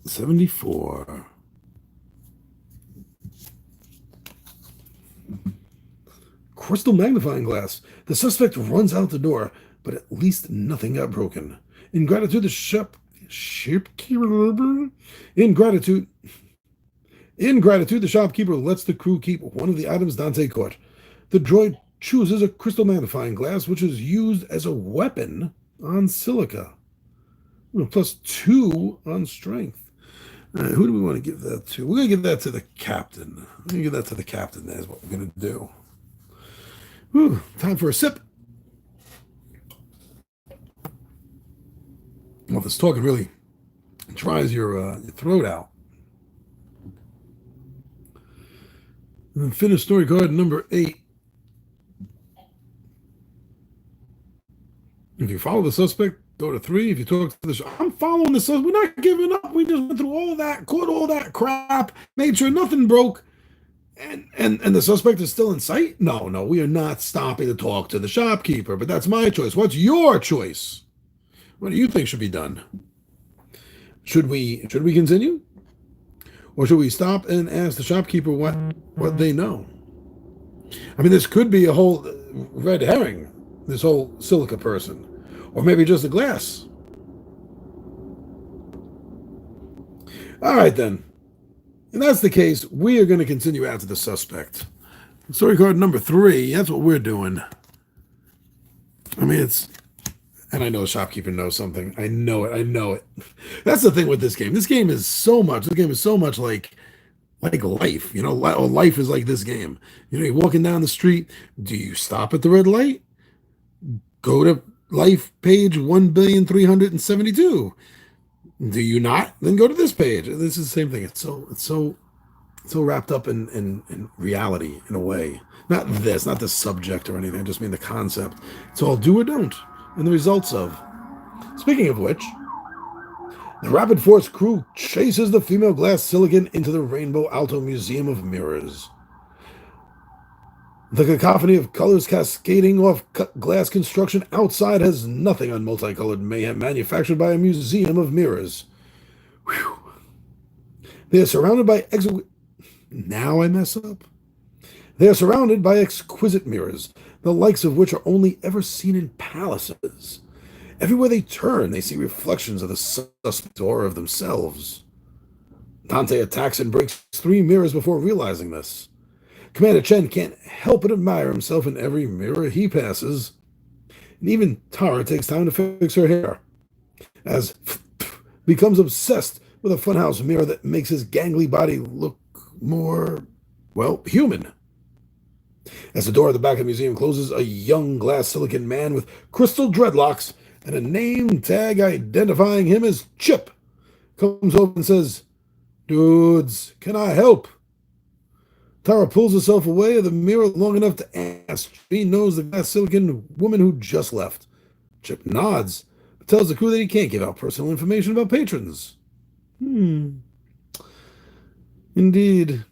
74. crystal magnifying glass. The suspect runs out the door, but at least nothing got broken. In gratitude, the shopkeeper. In gratitude, the shopkeeper lets the crew keep one of the items Dante caught. The droid chooses a crystal magnifying glass, which is used as a weapon on Silica. +2 on strength. Who do we want to give that to? We're going to give that to the captain. We're going to give that to the captain. That's what we're going to do. Whew, time for a sip. Well, this talking really dries your throat out. And then finish story card number 8. If you follow the suspect, go to 3. If you talk to the I'm following the suspect. We're not giving up. We just went through all that, caught all that crap, made sure nothing broke, and the suspect is still in sight? No, we are not stopping to talk to the shopkeeper, but that's my choice. What's your choice? What do you think should be done? Should we continue? Or should we stop and ask the shopkeeper what they know? I mean, this could be a whole red herring, this whole Silica person. Or maybe just a glass. All right, then. If that's the case, we are going to continue after the suspect. Story card number 3, that's what we're doing. I mean, and I know the shopkeeper knows something. I know it. That's the thing with this game. This game is so much like life. Life is like this game. You're walking down the street. Do you stop at the red light? Go to life page 1,372,000,000. Do you not? Then go to this page. This is the same thing. It's so wrapped up in reality in a way. Not the subject or anything. I just mean the concept. It's all do or don't, and the results of. Speaking of which, the Rapid Force crew chases the female glass silicon into the Rainbow Alto Museum of Mirrors. The cacophony of colors cascading off cut glass construction outside has nothing on multicolored mayhem manufactured by a museum of mirrors. Whew. They are surrounded by They are surrounded by exquisite mirrors, the likes of which are only ever seen in palaces. Everywhere they turn, they see reflections of the suspect or of themselves. Dante attacks and breaks 3 mirrors before realizing this. Commander Chen can't help but admire himself in every mirror he passes. And even Tara takes time to fix her hair, as becomes obsessed with a funhouse mirror that makes his gangly body look more, human. As the door at the back of the museum closes, a young glass silicon man with crystal dreadlocks and a name tag identifying him as Chip comes over and says, "Dudes, can I help?" Tara pulls herself away of the mirror long enough to ask. She knows the glass silicon woman who just left. Chip nods, but tells the crew that he can't give out personal information about patrons. Indeed.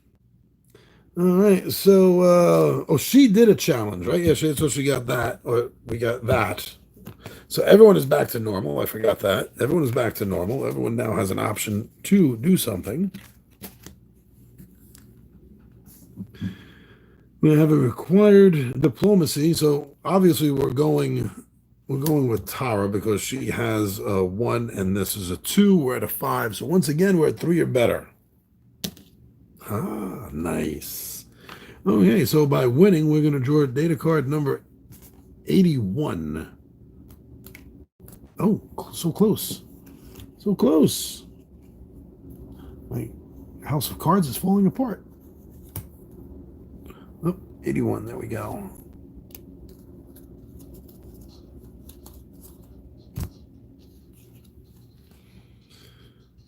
All right, so, she did a challenge, right? Yeah, so she got that, or we got that. So everyone is back to normal. I forgot that. Everyone is back to normal. Everyone now has an option to do something. We have a required diplomacy, so obviously we're going with Tara because she has a 1 and this is a 2. We're at a 5, so once again we're at 3 or better. Ah, nice. Okay, so by winning we're going to draw data card number 81. Oh, so close. So close. My house of cards is falling apart. Oh, 81, there we go.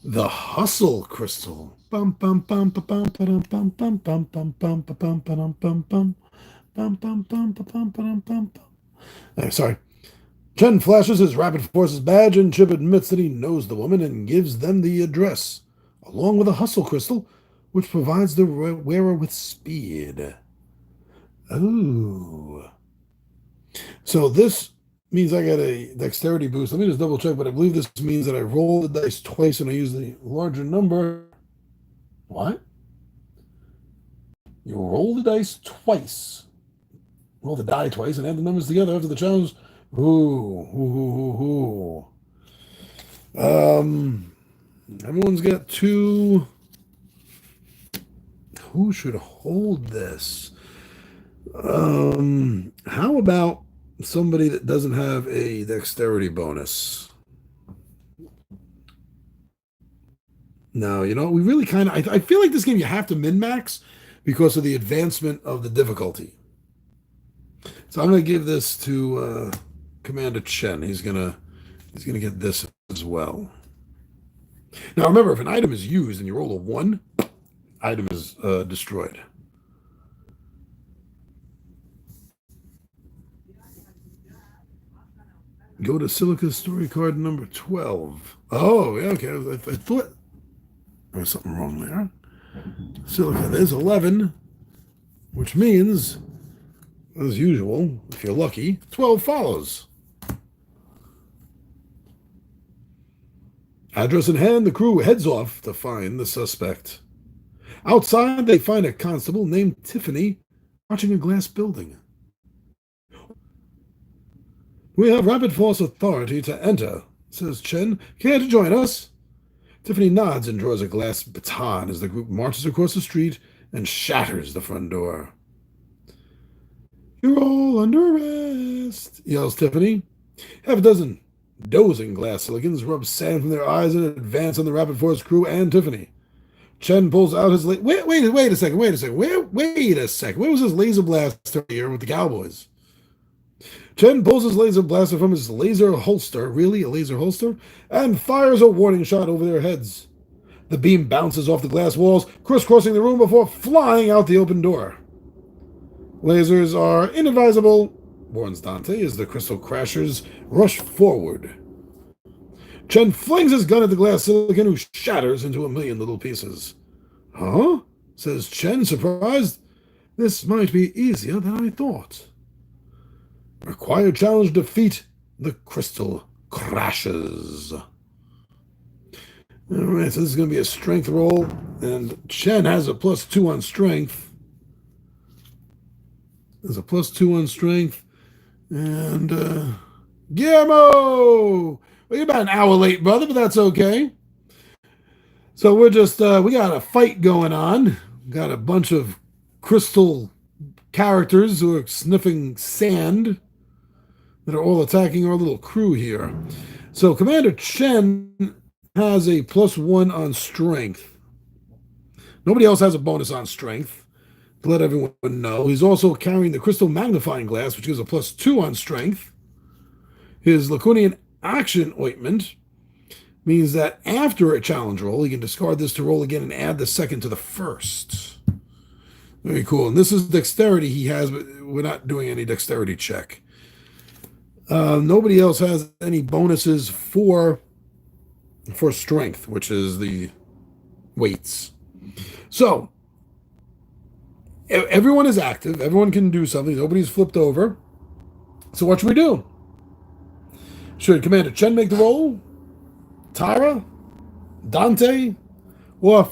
The Hustle Crystal. Bum bum bum bum bum bum bum bum bum bum bum bum bum bum bum bum bum bum bum. Sorry. Chen flashes his Rapid Forces badge and Chip admits that he knows the woman and gives them the address, along with a Hustle Crystal, which provides the wearer with speed. Oh. So this means I got a dexterity boost. Let me just double check, but I believe this means that I roll the dice twice and I use the larger number. What? You roll the dice twice Roll the die twice and add the numbers together after the challenge. Ooh. Everyone's got 2. Who should hold this? How about somebody that doesn't have a dexterity bonus? No, we really kind of, I feel like this game you have to min-max because of the advancement of the difficulty. So I'm going to give this to Commander Chen. He's gonna get this as well. Now remember, if an item is used and you roll a 1, item is destroyed. Go to Silica story card number 12. Oh, yeah, okay. I thought there was something wrong there. Silica, there's 11, which means, as usual, if you're lucky, 12 follows. Address in hand, the crew heads off to find the suspect. Outside, they find a constable named Tiffany watching a glass building. We have rapid force authority to enter, says Chen. Care to join us? Tiffany nods and draws a glass baton as the group marches across the street and shatters the front door. You're all under arrest, yells Tiffany. Half a dozen dozing glass silicons rub sand from their eyes and advance on the rapid force crew and Tiffany. Chen pulls out his... Wait a second. Wait a second. Where was his laser blaster here with the Cowboys? Chen pulls his laser blaster from his laser holster, really, a laser holster, and fires a warning shot over their heads. The beam bounces off the glass walls, crisscrossing the room before flying out the open door. Lasers are inadvisable, warns Dante as the crystal crashers rush forward. Chen flings his gun at the glass silicon, who shatters into a million little pieces. Huh? Says Chen, surprised. This might be easier than I thought. Required challenge defeat. The crystal crashes. All right, so this is going to be a strength roll, and Chen has a +2 on strength. There's a +2 on strength, and Guillermo! Well, you're about an hour late, brother, but that's okay. So we're just, we got a fight going on. Got a bunch of crystal characters who are sniffing sand that are all attacking our little crew here. So Commander Chen has a +1 on strength. Nobody else has a bonus on strength, to let everyone know. He's also carrying the crystal magnifying glass, which gives a +2 on strength. His Lacunian action ointment means that after a challenge roll, he can discard this to roll again and add the second to the first. Very cool. And this is dexterity he has, but we're not doing any dexterity check. Nobody else has any bonuses for strength, which is the weights. So everyone is active. Everyone can do something. Nobody's flipped over. So what should we do? Should Commander Chen make the roll? Tara? Dante? Or...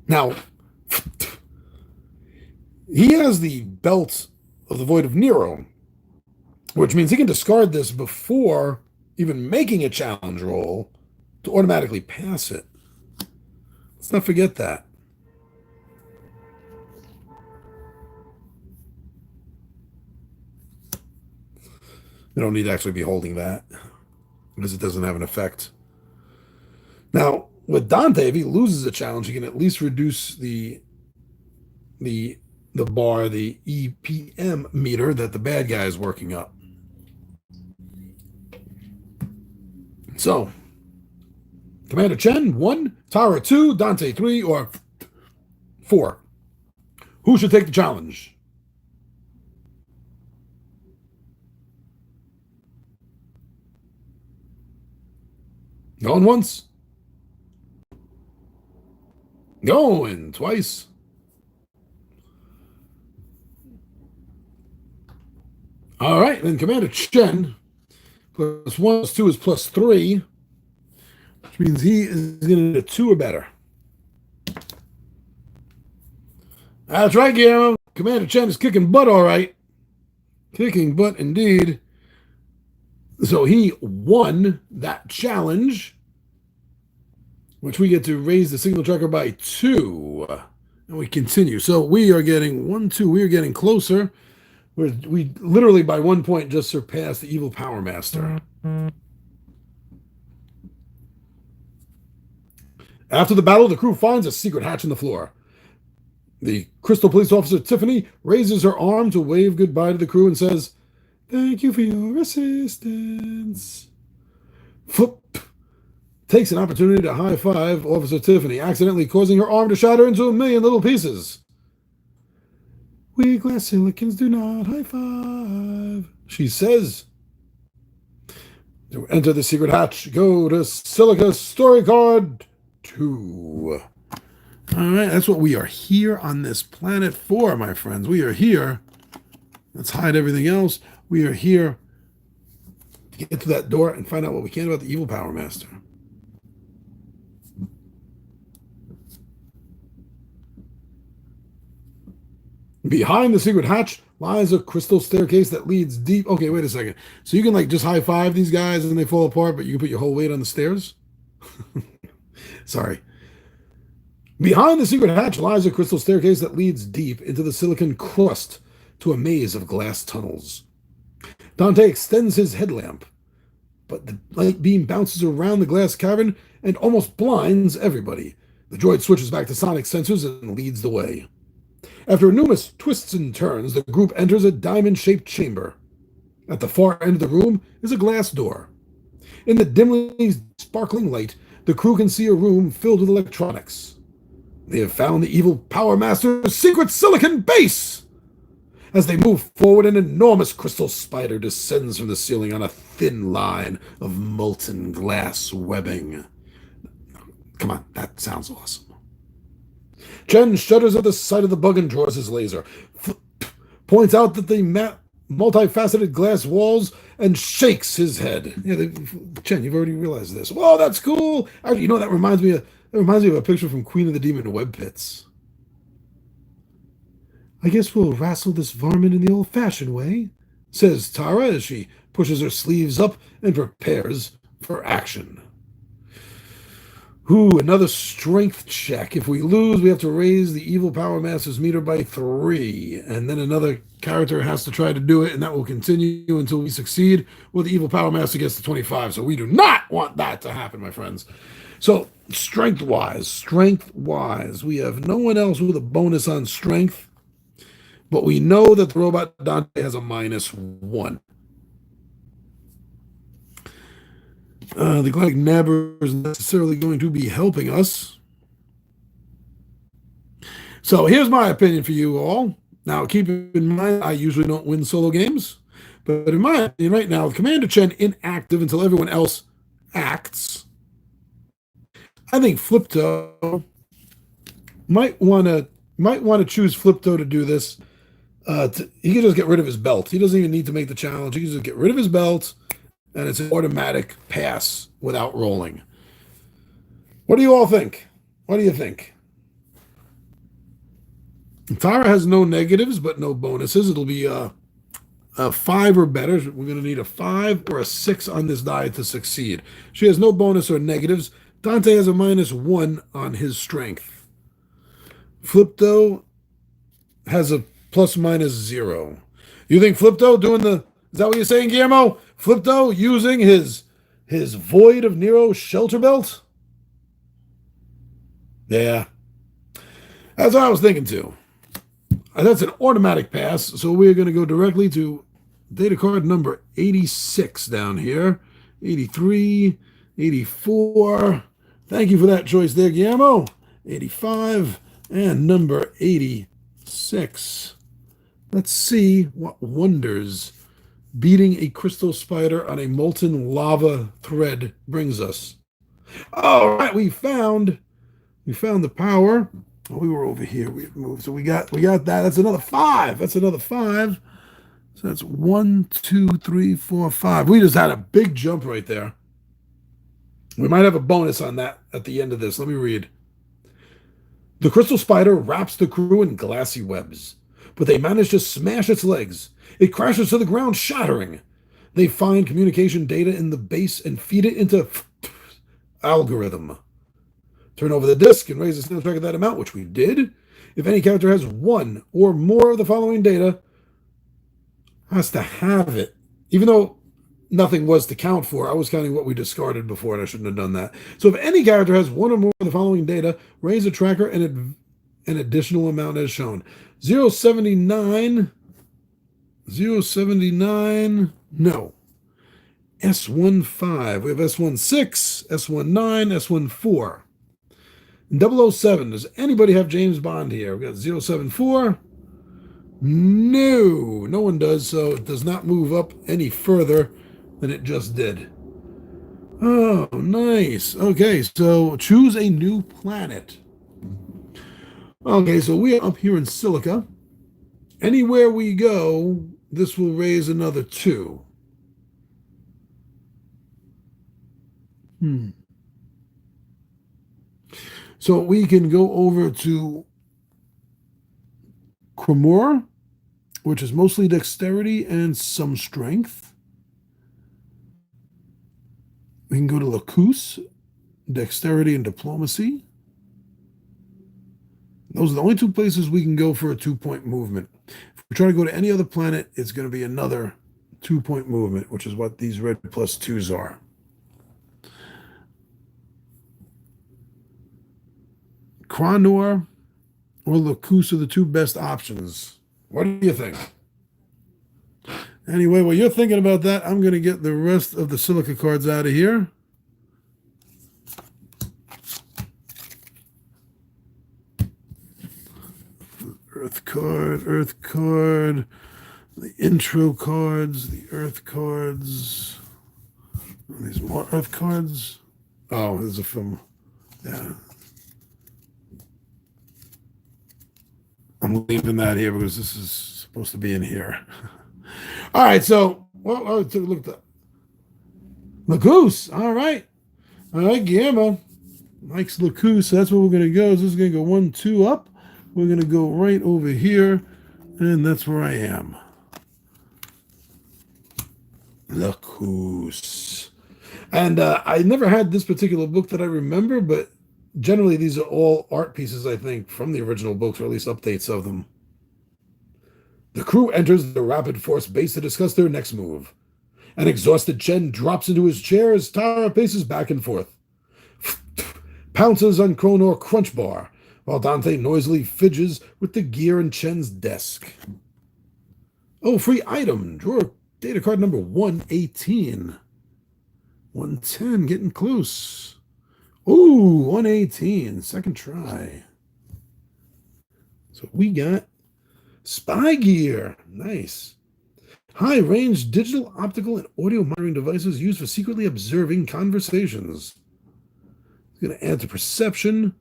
Now, he has the belt of the Void of Nero, which means he can discard this before even making a challenge roll to automatically pass it. Let's not forget that. You don't need to actually be holding that because it doesn't have an effect. Now, with Dante, if he loses a challenge, he can at least reduce the bar, the EPM meter that the bad guy is working up. So, Commander Chen, 1, Tara, 2, Dante, 3, or 4. Who should take the challenge? Going once. Going twice. All right, then Commander Chen, +1 +2 is +3, which means he is going to get a 2 or better. That's right, Guillermo. Commander Chen is kicking butt, all right. Kicking butt indeed. So he won that challenge, which we get to raise the signal tracker by 2. And we continue. So we are getting 1, 2. We are getting closer. We literally by 1 point just surpassed the evil Power Master. After the battle, the crew finds a secret hatch in the floor. The Crystal Police Officer Tiffany raises her arm to wave goodbye to the crew and says, "Thank you for your assistance." Flip takes an opportunity to high-five Officer Tiffany, accidentally causing her arm to shatter into a million little pieces. "We glass silicons do not high-five," she says. To enter the secret hatch, go to Silica Story Card 2. All right, that's what we are here on this planet for, my friends. We are here. Let's hide everything else. We are here to get to that door and find out what we can about the evil Power Master. Behind the secret hatch lies a crystal staircase that leads deep. Okay, wait a second. So you can like just high five these guys and they fall apart, but you can put your whole weight on the stairs? Sorry. Behind the secret hatch lies a crystal staircase that leads deep into the silicon crust to a maze of glass tunnels. Dante extends his headlamp, but the light beam bounces around the glass cavern and almost blinds everybody. The droid switches back to sonic sensors and leads the way. After numerous twists and turns, the group enters a diamond-shaped chamber. At the far end of the room is a glass door. In the dimly sparkling light, the crew can see a room filled with electronics. They have found the evil Power Master's secret silicon base! As they move forward, an enormous crystal spider descends from the ceiling on a thin line of molten glass webbing. Come on, that sounds awesome. Chen shudders at the sight of the bug and draws his laser. Points out that the multifaceted glass walls and shakes his head. Yeah, Chen, you've already realized this. Whoa, that's cool. Actually, you know, that reminds me of a picture from Queen of the Demon Web Pits. "I guess we'll wrestle this varmint in the old-fashioned way," says Tara as she pushes her sleeves up and prepares for action. Ooh, another strength check. If we lose, we have to raise the evil Power Master's meter by 3. And then another character has to try to do it, and that will continue until we succeed, or the evil Power Master gets to 25. So we do not want that to happen, my friends. So strength-wise, we have no one else with a bonus on strength, but we know that the robot Dante has a -1. The Galactic Nabber is necessarily going to be helping us. So here's my opinion for you all. Now, keep in mind, I usually don't win solo games. But in my opinion right now, with Commander Chen inactive until everyone else acts, I think Flipto might want to choose Flipto to do this. He can just get rid of his belt. He doesn't even need to make the challenge. He can just get rid of his belt, and it's an automatic pass without rolling. What do you all think? What do you think? Tara has no negatives, but no bonuses. It'll be a 5 or better. We're going to need a 5 or a 6 on this die to succeed. She has no bonus or negatives. Dante has a -1 on his strength. Flipto has a ±0. You think Flipto doing the... Is that what you're saying, Guillermo? Flipto using his Void of Nero shelter belt? Yeah. That's what I was thinking too. That's an automatic pass, so we're going to go directly to data card number 86 down here. 83, 84. Thank you for that choice there, Guillermo. 85 and number 86. Let's see what wonders beating a crystal spider on a molten lava thread brings us. All right, we found the power. Oh, we were over here. We moved, so we got that. That's another 5. That's another 5. So that's 1, 2, 3, 4, 5. We just had a big jump right there. We might have a bonus on that at the end of this. Let me read. The crystal spider wraps the crew in glassy webs, but they manage to smash its legs. It crashes to the ground, shattering. They find communication data in the base and feed it into algorithm. Turn over the disk and raise the soundtrack of that amount, which we did. If any character has one or more of the following data, has to have it. Even though nothing was to count for, I was counting what we discarded before, and I shouldn't have done that. So if any character has one or more of the following data, raise a tracker and an additional amount as shown. 079, 079, no. S15, we have S16, S19, S14. 007, does anybody have James Bond here? We got 074. No, no one does, so it does not move up any further than it just did. Oh, nice. Okay, so choose a new planet. Okay, so we are up here in Silica. Anywhere we go, this will raise another 2. So we can go over to Cremor, which is mostly dexterity and some strength. We can go to Lacus, dexterity and diplomacy. Those are the only 2 places we can go for a 2-point movement. If we try to go to any other planet, it's going to be another 2-point movement, which is what these red +2s are. Cranor or Lacus are the 2 best options. What do you think? Anyway, while you're thinking about that, I'm going to get the rest of the Silica cards out of here. Earth card, the intro cards, the Earth cards. Are these more Earth cards? Oh, there's a film. Yeah. I'm leaving that here because this is supposed to be in here. All right, so I'll take a look at that. Lacus, all right. All right, Guillermo likes Lacus, so that's where we're going to go. This is going to go 1, 2 up. We're going to go right over here, and that's where I am. Lacus. And I never had this particular book that I remember, but generally these are all art pieces, I think, from the original books, or at least updates of them. The crew enters the Rapid Force base to discuss their next move. An exhausted Chen drops into his chair as Tara paces back and forth. Pounces on Cronor Crunch Bar, while Dante noisily fidgets with the gear in Chen's desk. Oh, free item. Draw data card number 118. 110, getting close. Ooh, 118, second try. So we got spy gear. Nice. High-range digital, optical, and audio monitoring devices used for secretly observing conversations. It's going to add to perception.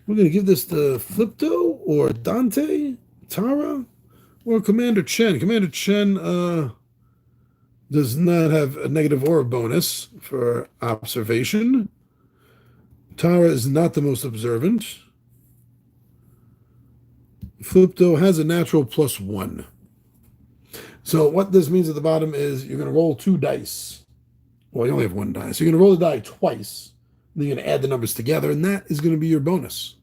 We're going to give this to Flipto or Dante, Tara, or Commander Chen. Commander Chen does not have a negative aura bonus for observation. Tara is not the most observant. Flipto has a natural +1. So what this means at the bottom is you're going to roll 2 dice. Well, you only have 1 die. So you're going to roll the die twice. Then you're going to add the numbers together, and that is going to be your bonus.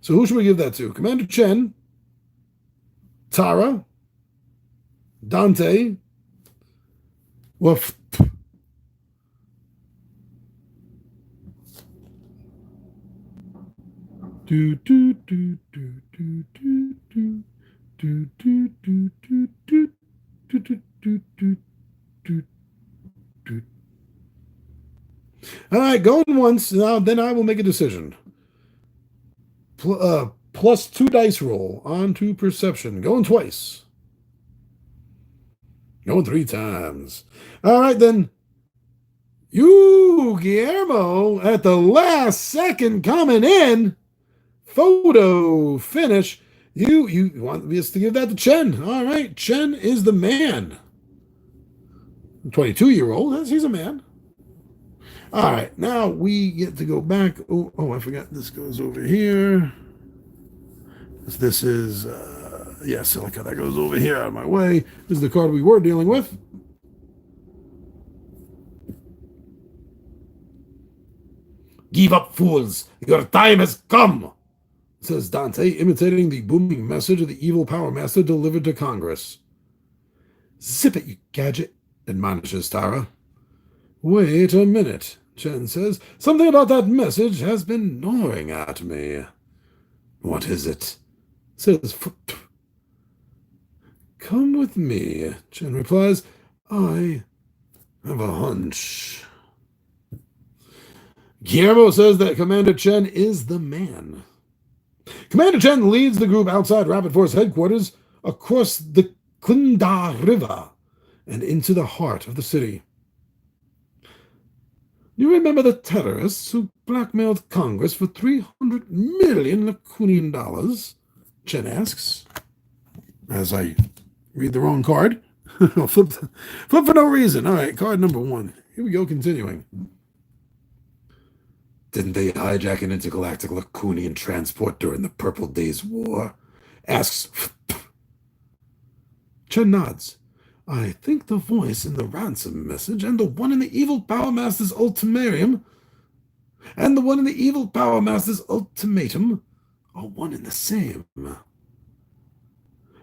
So who should we give that to? Commander Chen, Tara, Dante, Woof. Do do do do do do do do do do do do do do do do do. All right, going once. Now, then I will make a decision. Plus 2 dice roll onto perception. Going twice. Going 3 times. All right, then. You, Guillermo, at the last second coming in. Photo finish. You want us to give that to Chen. All right, Chen is the man. 22-year-old. He's a man. All right, now we get to go back. Oh, I forgot this goes over here. This is, yeah, Silica. That goes over here out of my way. This is the card we were dealing with. Give up, fools! Your time has come! Says Dante, imitating the booming message of the evil Power Master delivered to Congress. Zip it, you gadget, admonishes Tara. Wait a minute, Chen says. Something about that message has been gnawing at me. What is it? Says, come with me, Chen replies. I have a hunch. Guillermo says that Commander Chen is the man. Commander Chen leads the group outside Rapid Force headquarters across the Kunda River and into the heart of the city. You remember the terrorists who blackmailed Congress for 300 million Lacunian dollars? Chen asks, as I read the wrong card. flip for no reason. All right, card number 1. Here we go, continuing. Didn't they hijack an intergalactic Lacunian transport during the Purple Days War? Asks. Chen nods. I think the voice in the ransom message and the one in the evil Power Master's ultimatum are one and the same.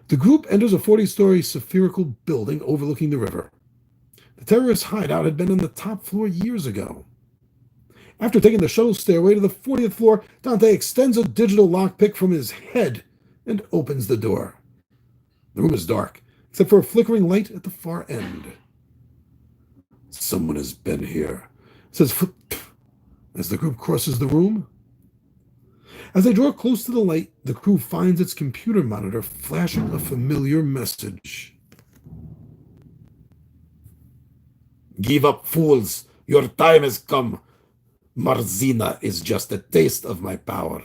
The group enters a 40-story spherical building overlooking the river. The terrorist hideout had been on the top floor years ago. After taking the shuttle stairway to the 40th floor, Dante extends a digital lockpick from his head and opens the door. The room is dark, except for a flickering light at the far end. Someone has been here, says as the group crosses the room. As they draw close to the light, the crew finds its computer monitor flashing a familiar message. Give up, fools! Your time has come! Marzina is just a taste of my power.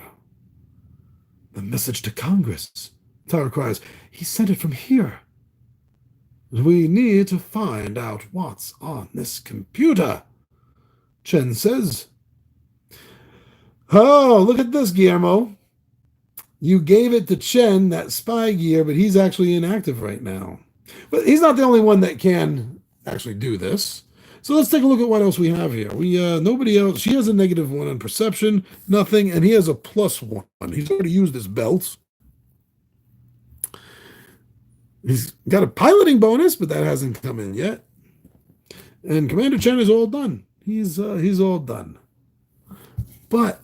The message to Congress, Tara cries. He sent it from here. We need to find out what's on this computer, Chen says. Oh, look at this, Guillermo. You gave it to Chen, that spy gear, but he's actually inactive right now. But he's not the only one that can actually do this. So let's take a look at what else we have here. Nobody else. She has a -1 on perception, nothing, and he has a +1. He's already used his belt. He's got a piloting bonus, but that hasn't come in yet. And Commander Chen is all done. He's all done. But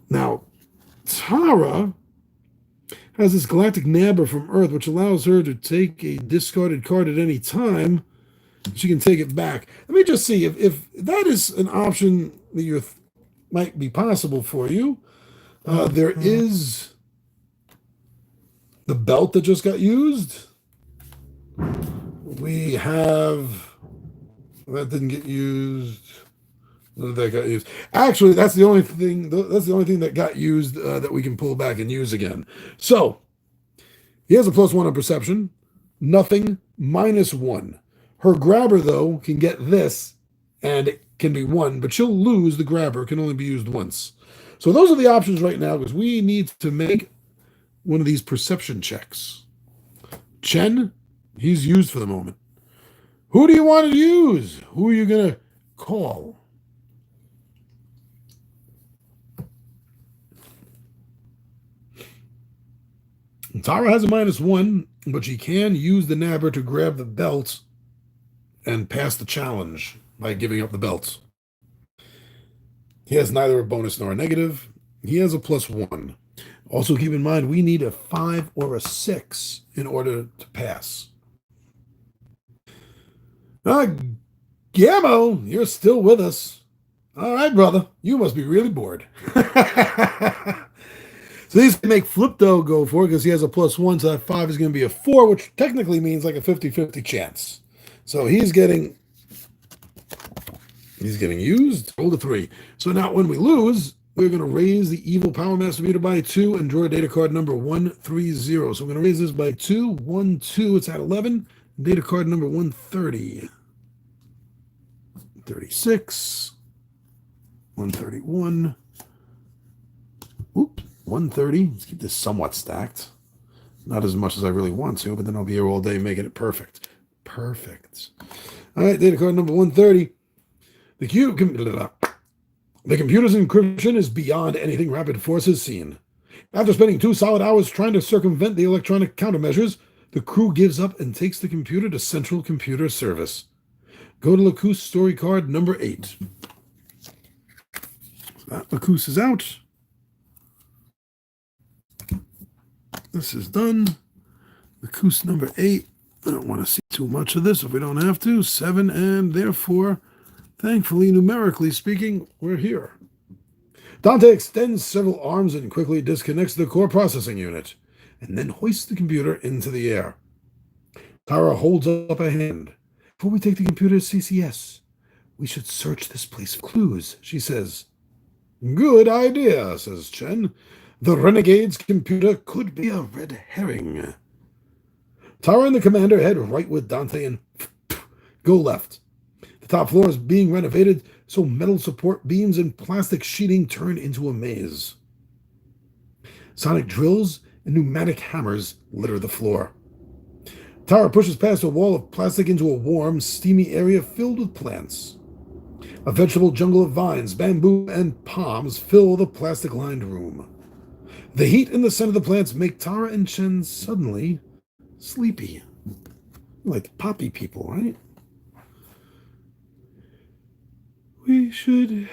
now Tara has this galactic nabber from Earth, which allows her to take a discarded card at any time. She can take it back. Let me just see if that is an option that might be possible for you. There is the belt that just got used. We have that didn't get used. None of that got used. Actually, that's the only thing. That's the only thing that got used that we can pull back and use again. So he has a +1 on perception. Nothing, -1. Her grabber, though, can get this, and it can be 1, but she'll lose the grabber. It can only be used once. So those are the options right now, because we need to make one of these perception checks. Chen, he's used for the moment. Who do you want to use? Who are you going to call? Tara has a -1, but she can use the nabber to grab the belt and pass the challenge by giving up the belts. He has neither a bonus nor a negative. He has a +1. Also keep in mind, we need a 5 or a 6 in order to pass. Guillermo, you're still with us. All right, brother. You must be really bored. So these can make Flipto go for it because he has a +1, so that 5 is going to be a 4, which technically means like a 50-50 chance. So he's getting used. Roll a 3. So now when we lose, we're going to raise the evil Power Master meter by 2 and draw data card number 130. So I'm going to raise this by 2. 1, 2. It's at 11. Data card number 130. 36, 131. Oops, 130. Let's keep this somewhat stacked. Not as much as I really want to, but then I'll be here all day making it perfect. Perfect. All right, data card number 130. The computer's encryption is beyond anything Rapid Force has seen. After spending 2 solid hours trying to circumvent the electronic countermeasures, the crew gives up and takes the computer to Central Computer Service. Go to Lacousse story card number 8. So that Lacousse is out. This is done. Lacousse number 8. I don't want to see too much of this if we don't have to. 7, and therefore, thankfully, numerically speaking, we're here. Dante extends several arms and quickly disconnects the core processing unit, and then hoists the computer into the air. Tara holds up a hand. Before we take the computer to CCS, we should search this place for clues, she says. Good idea, says Chen. The Renegade's computer could be a red herring. Tara and the commander head right with Dante and go left. The top floor is being renovated, so metal support beams and plastic sheeting turn into a maze. Sonic drills and pneumatic hammers litter the floor. Tara pushes past a wall of plastic into a warm, steamy area filled with plants. A vegetable jungle of vines, bamboo, and palms fill the plastic-lined room. The heat and the scent of the plants make Tara and Chen suddenly sleepy. Like poppy people, right? We should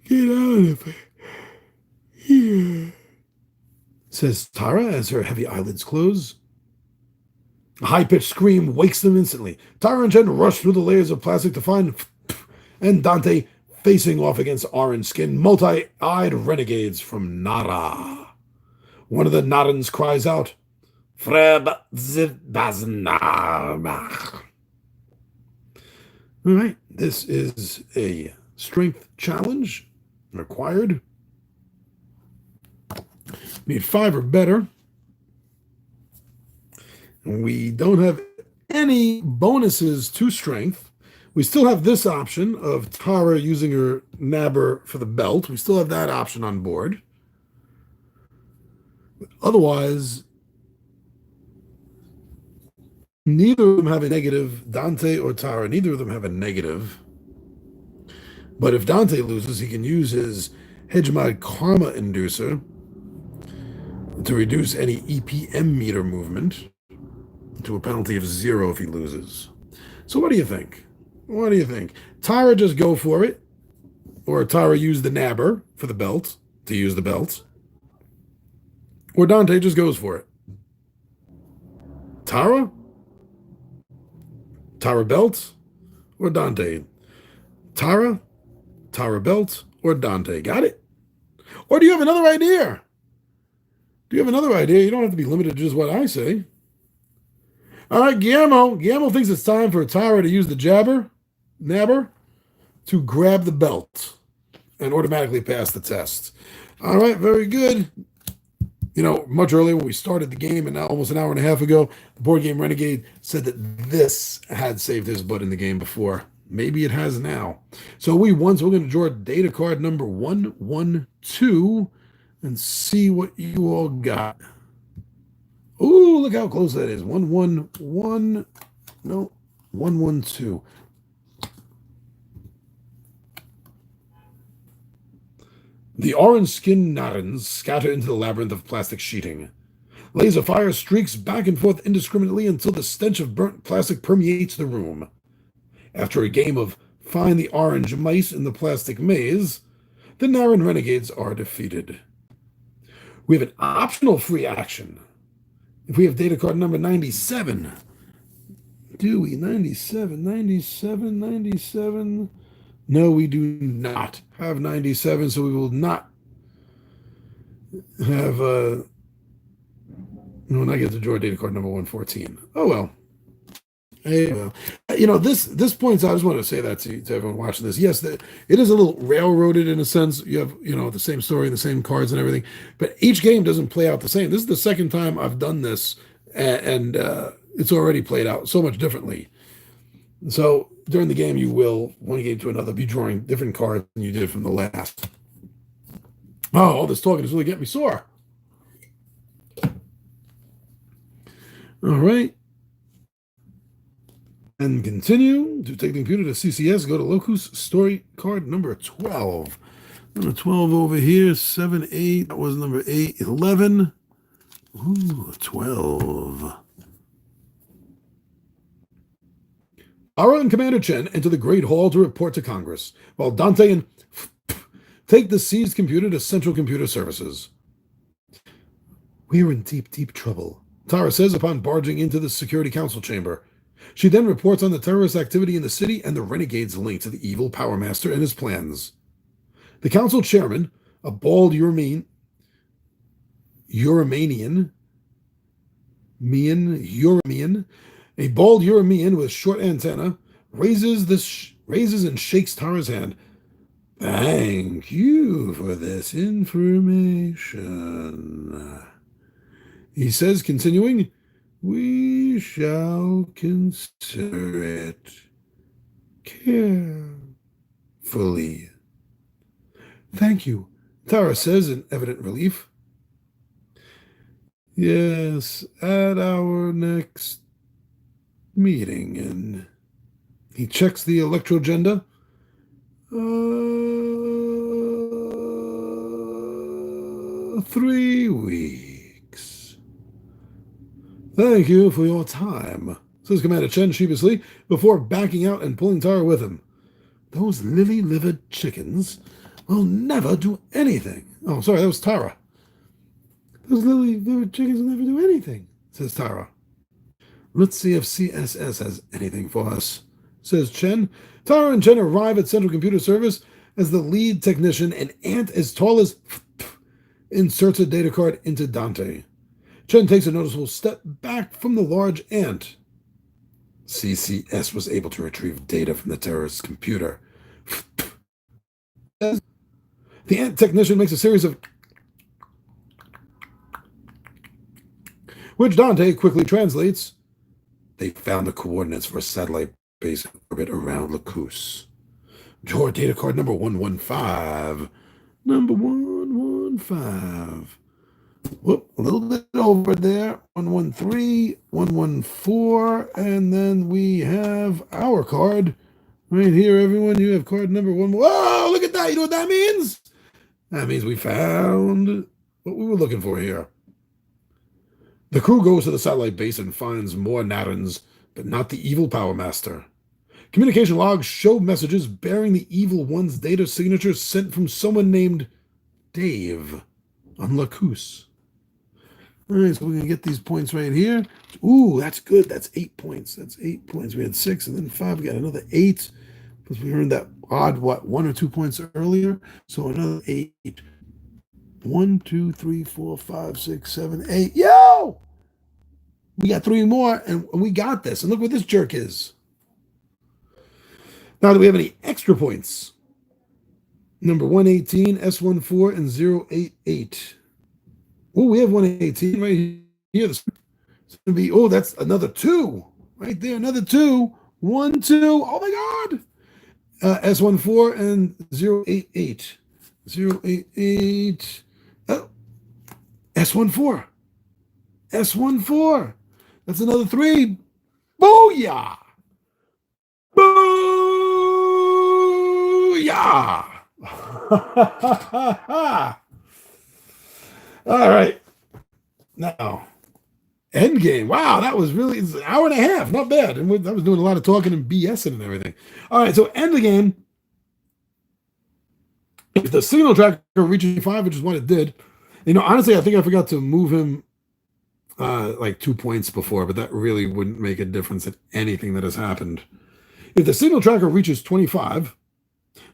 get out of here, says Tara as her heavy eyelids close. A high-pitched scream wakes them instantly. Tara and Chen rush through the layers of plastic to find and Dante facing off against orange-skinned, multi-eyed renegades from Nara. One of the Narans cries out, Freb Zibazna. All right, this is a strength challenge required. Need 5 or better. We don't have any bonuses to strength. We still have this option of Tara using her nabber for the belt. We still have that option on board. Otherwise, neither of them have a negative. Dante or Tara, neither of them have a negative. But if Dante loses, he can use his Hegemon Karma Inducer to reduce any EPM meter movement to a penalty of 0 if he loses. So what do you think? What do you think? Tara just go for it? Or Tara use the nabber for the belt to use the belt? Or Dante just goes for it? Tara? Tara belt? Or Dante? Tara? Tara belt? Or Dante? Got it? Or do you have another idea? Do you have another idea? You don't have to be limited to just what I say. All right, Guillermo. Guillermo thinks it's time for Tara to use the nabber, to grab the belt and automatically pass the test. All right, very good. You know, much earlier when we started the game, and now almost an hour and a half ago, the board game Renegade said that this had saved his butt in the game before. Maybe it has now. So we're going to draw data card number 112 and see what you all got. Ooh, look how close that is. 111. No, 112. The orange-skinned Narans scatter into the labyrinth of plastic sheeting. Laser fire streaks back and forth indiscriminately until the stench of burnt plastic permeates the room. After a game of find the orange mice in the plastic maze, the Naran renegades are defeated. We have an optional free action. If we have data card number 97, do we? 97? No, we do not have 97, so we will not have, we will not get to draw data card number 114. Oh, well. Hey, well. You know, this points out, I just want to say that to everyone watching this. Yes, it is a little railroaded in a sense. You have, the same story, the same cards and everything, but each game doesn't play out the same. This is the second time I've done this, and it's already played out so much differently. So during the game, you will, one game to another, be drawing different cards than you did from the last. Oh, all this talking is really getting me sore. All right. And continue to take the computer to CCS. Go to Locus story card number 12. Number 12 over here. 7, 8. That was number 8. 11. Ooh, 12. Ara and Commander Chen enter the Great Hall to report to Congress, while Dante and take the seized computer to Central Computer Services. We're in deep, deep trouble, Tara says upon barging into the Security Council chamber. She then reports on the terrorist activity in the city and the renegades linked to the evil Power Master and his plans. The council chairman, a bald Euromanian, a bald Euromanian with short antenna, raises and shakes Tara's hand. Thank you for this information, he says, continuing, we shall consider it carefully. Thank you, Tara says in evident relief. Yes, at our next meeting, and he checks the electroagenda. 3 weeks. Thank you for your time, says Commander Chen sheepishly, before backing out and pulling Tara with him. Those lily-livered chickens will never do anything. Oh, sorry, that was Tara. Those lily-livered chickens will never do anything, says Tara. Let's see if CSS has anything for us, says Chen. Tara and Chen arrive at Central Computer Service as the lead technician, an ant as tall as inserts a data card into Dante. Chen takes a noticeable step back from the large ant. CCS was able to retrieve data from the terrorist's computer. The ant technician makes a series of which Dante quickly translates. They found the coordinates for a satellite base in orbit around Lacus. Draw data card number 115. Number 115. Whoop, a little bit over there. 113, 114, and then we have our card right here, everyone. You have card number 1. Whoa, look at that. You know what that means? That means we found what we were looking for here. The crew goes to the satellite base and finds more Narans, but not the evil Power Master. Communication logs show messages bearing the evil one's data signature sent from someone named Dave on Lacus. All right, so we're going to get these points right here. Ooh, that's good. That's 8 points. That's 8 points. We had 6 and then 5. We got another 8 because we earned that odd, 1 or 2 points earlier. So another 8. 1, 2, 3, 4, 5, 6, 7, 8. Yo! We got 3 more, and we got this. And look what this jerk is. Now, do we have any extra points? Number 118, S14, and 088. Oh, we have 118 right here. It's going to be, oh, that's another 2. Right there, another 2. 1, 2. Oh, my God. S14 and 088. 088. Oh, S14. S14. That's another 3. Booyah! Booyah! All right. Now, Endgame. Wow, that was really it's an hour and a half. Not bad. And I was doing a lot of talking and BSing and everything. All right, so end the game. If the signal tracker reaches 5, which is what it did, honestly, I think I forgot to move him like 2 points before, but that really wouldn't make a difference in anything that has happened. If the signal tracker reaches 25,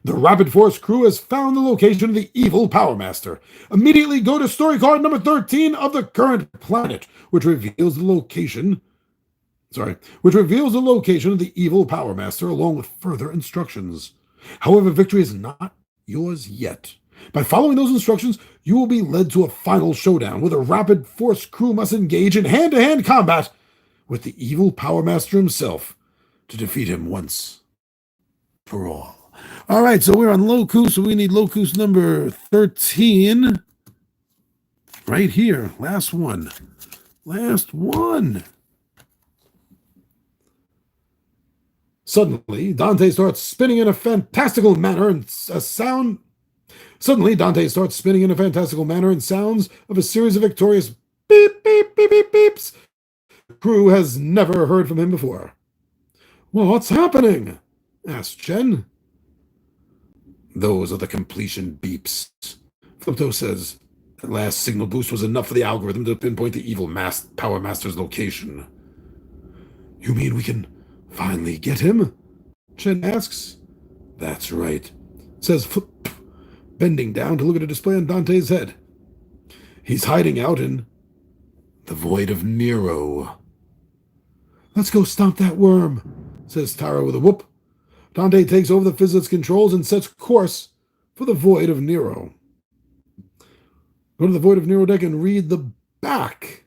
the Rapid Force crew has found the location of the evil Power Master. Immediately go to story card number 13 of the current planet, which reveals the location of the evil Power Master along with further instructions. However, victory is not yours yet. By following those instructions, you will be led to a final showdown where the Rapid Force crew must engage in hand-to-hand combat with the evil Power Master himself to defeat him once for all. All right, so we're on locus, so we need locus number 13. Right here, last one. Last one. Suddenly, Dante starts spinning in a fantastical manner and sounds of a series of victorious beep, beep, beep, beep, beeps. The crew has never heard from him before. Well, what's happening? Asked Chen. Those are the completion beeps. Flipto says, that last signal boost was enough for the algorithm to pinpoint the evil Power Master's location. You mean we can finally get him? Chen asks. That's right, says Flip, bending down to look at a display on Dante's head. He's hiding out in the Void of Nero. Let's go stomp that worm, says Tara with a whoop. Dante takes over the physics controls and sets course for the Void of Nero. Go to the Void of Nero deck and read the back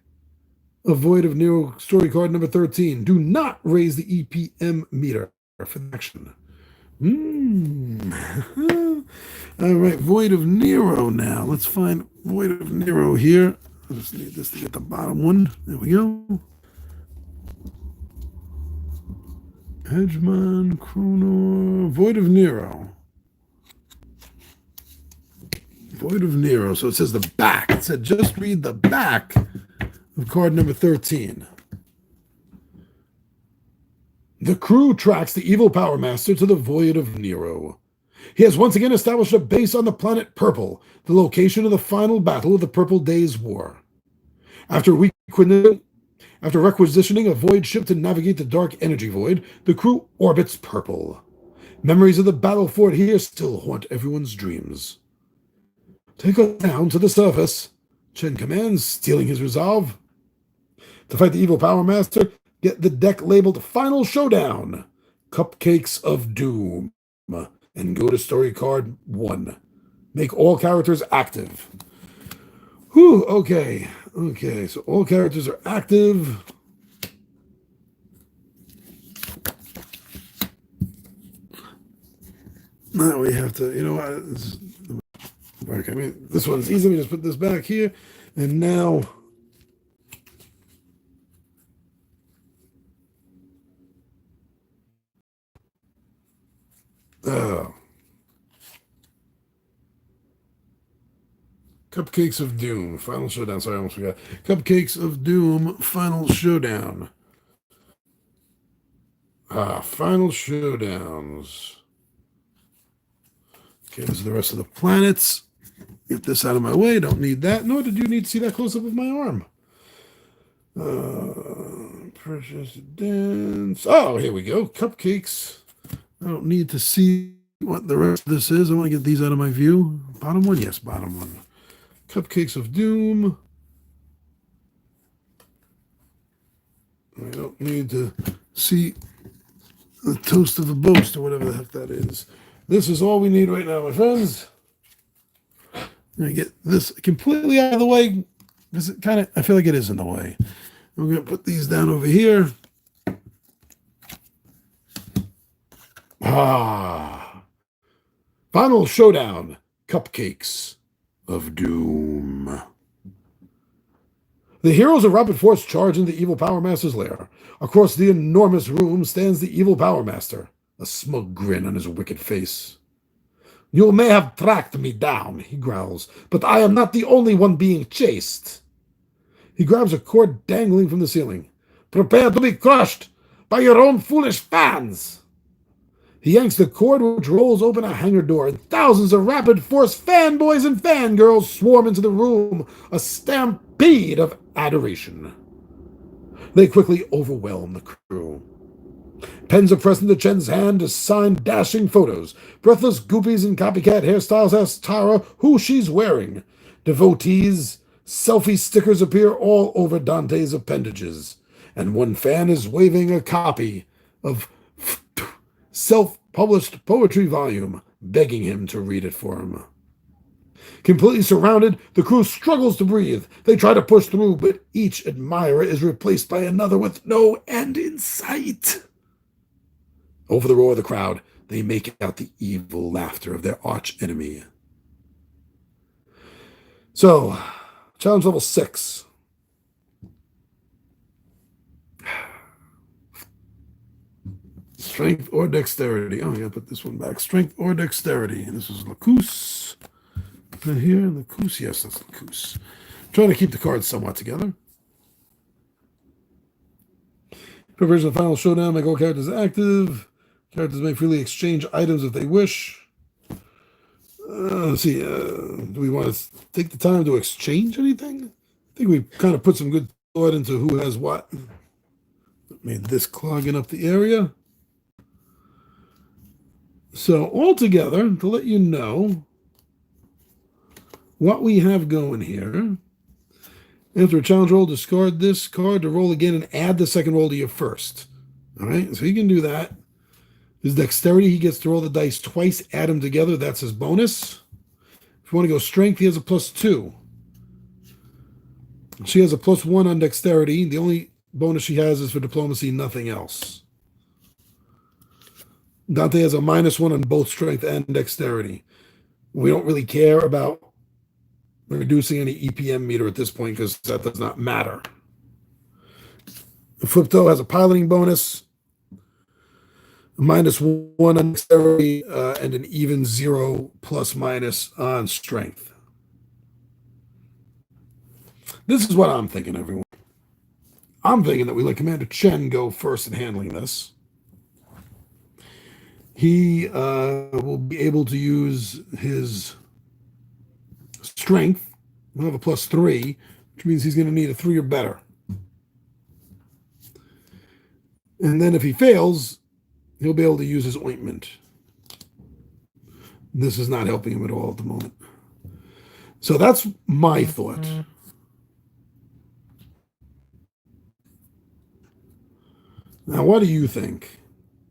of Void of Nero story card number 13. Do not raise the EPM meter for the action. All right, Void of Nero now. Let's find Void of Nero here. I just need this to get the bottom one. There we go. Hegemon, Chrono, Void of Nero. Void of Nero. So it says the back. It said just read the back of card number 13. The crew tracks the evil Power Master to the Void of Nero. He has once again established a base on the planet Purple, the location of the final battle of the Purple Days War. After requisitioning a void ship to navigate the dark energy void, the crew orbits Purple. Memories of the battle fort here still haunt everyone's dreams. Take us down to the surface, Chen commands, stealing his resolve. To fight the evil Power Master, get the deck labeled Final Showdown, Cupcakes of Doom, and go to story card 1. Make all characters active. Whew, okay, so all characters are active. Now we have to, you know what, I mean, this one's easy. Let me just put this back here, and now... Cupcakes of Doom, Final Showdown. Sorry, I almost forgot. Cupcakes of Doom, Final Showdown. Final Showdowns. Okay, those are the rest of the planets. Get this out of my way. Don't need that. Nor did you need to see that close-up of my arm. Precious Dance. Oh, here we go. Cupcakes. I don't need to see what the rest of this is. I want to get these out of my view. Bottom one? Yes, bottom one. Cupcakes of Doom. I don't need to see the Toast of the Boast or whatever the heck that is. This is all we need right now, my friends. I'm going to get this completely out of the way because I feel like it is in the way. We're going to put these down over here. Final Showdown, Cupcakes of Doom. The heroes of Rapid Force charge into the evil Power Master's lair. Across the enormous room stands the evil Power Master, a smug grin on his wicked face. You may have tracked me down, he growls, but I am not the only one being chased. He grabs a cord dangling from the ceiling. Prepare to be crushed by your own foolish fans. He yanks the cord, which rolls open a hangar door, and thousands of Rapid Force fanboys and fangirls swarm into the room, a stampede of adoration. They quickly overwhelm the crew. Pens are pressed into Chen's hand to sign dashing photos. Breathless goopies and copycat hairstyles ask Tara who she's wearing. Devotees, selfie stickers appear all over Dante's appendages, and one fan is waving a copy of self-published poetry volume, begging him to read it for him. Completely surrounded, the crew struggles to breathe. They try to push through, but each admirer is replaced by another with no end in sight. Over the roar of the crowd, they make out the evil laughter of their arch enemy. So, challenge level 6. Strength or dexterity. Oh, I gotta put this one back. Strength or dexterity. And this is Lacus. Here, Lacus. Yes, that's Lacus. Trying to keep the cards somewhat together. Preparation of the final showdown. Make all characters active. Characters may freely exchange items if they wish. Let's see. Do we want to take the time to exchange anything? I think we kind of put some good thought into who has what. Made this clogging up the area. So altogether, to let you know what we have going here, after a challenge roll, discard this card to roll again and add the second roll to your first. All right, so he can do that. His dexterity, he gets to roll the dice twice, add them together. That's his bonus. If you want to go strength, he has a +2. She has a +1 on dexterity. The only bonus she has is for diplomacy, nothing else. Dante has a -1 on both strength and dexterity. We don't really care about reducing any EPM meter at this point because that does not matter. Flipto has a piloting bonus, a -1 on dexterity, and an even 0 ± on strength. This is what I'm thinking, everyone. I'm thinking that we let Commander Chen go first in handling this. He will be able to use his strength. He'll have a +3, which means he's going to need a 3 or better. And then if he fails, he'll be able to use his ointment. This is not helping him at all at the moment. So that's my thought. Now, what do you think?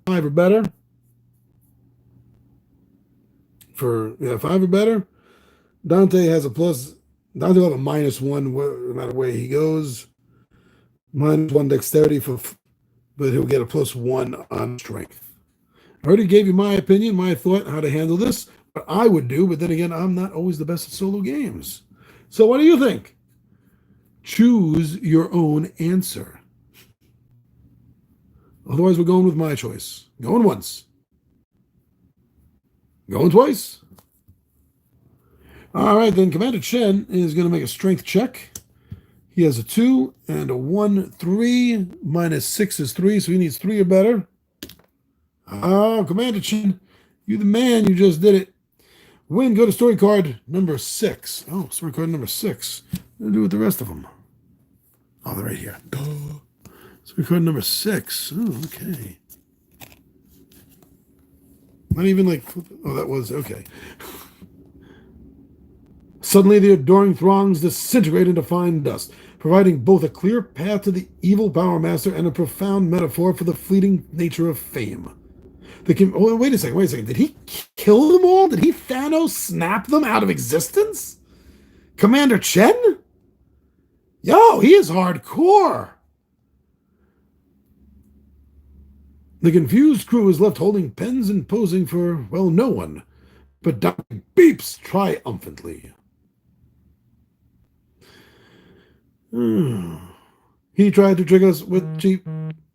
5 or better? For 5 or better? Dante has a plus. Dante will have a -1 no matter where he goes. -1 dexterity but he'll get a +1 on strength. I already gave you my opinion, my thought, how to handle this. What I would do, but then again, I'm not always the best at solo games. So what do you think? Choose your own answer. Otherwise, we're going with my choice. Going once. Going twice. All right, then Commander Chen is going to make a strength check. He has a 2 and a 1, 3. -6 is 3, so he needs 3 or better. Oh, Commander Chen, you the man. You just did it. Win, go to story card number 6. Oh, story card number 6. What do I do with the rest of them? Oh, they're right here. Duh. Story card number 6. Oh, okay. Not even like, oh, that was, okay. Suddenly the adoring throngs disintegrate into fine dust, providing both a clear path to the evil Power Master and a profound metaphor for the fleeting nature of fame. Wait a second. Did he kill them all? Did he Thanos snap them out of existence? Commander Chen? Yo, he is hardcore. The confused crew is left holding pens and posing for, well, no one. But Dante beeps triumphantly. He tried to trick us with cheap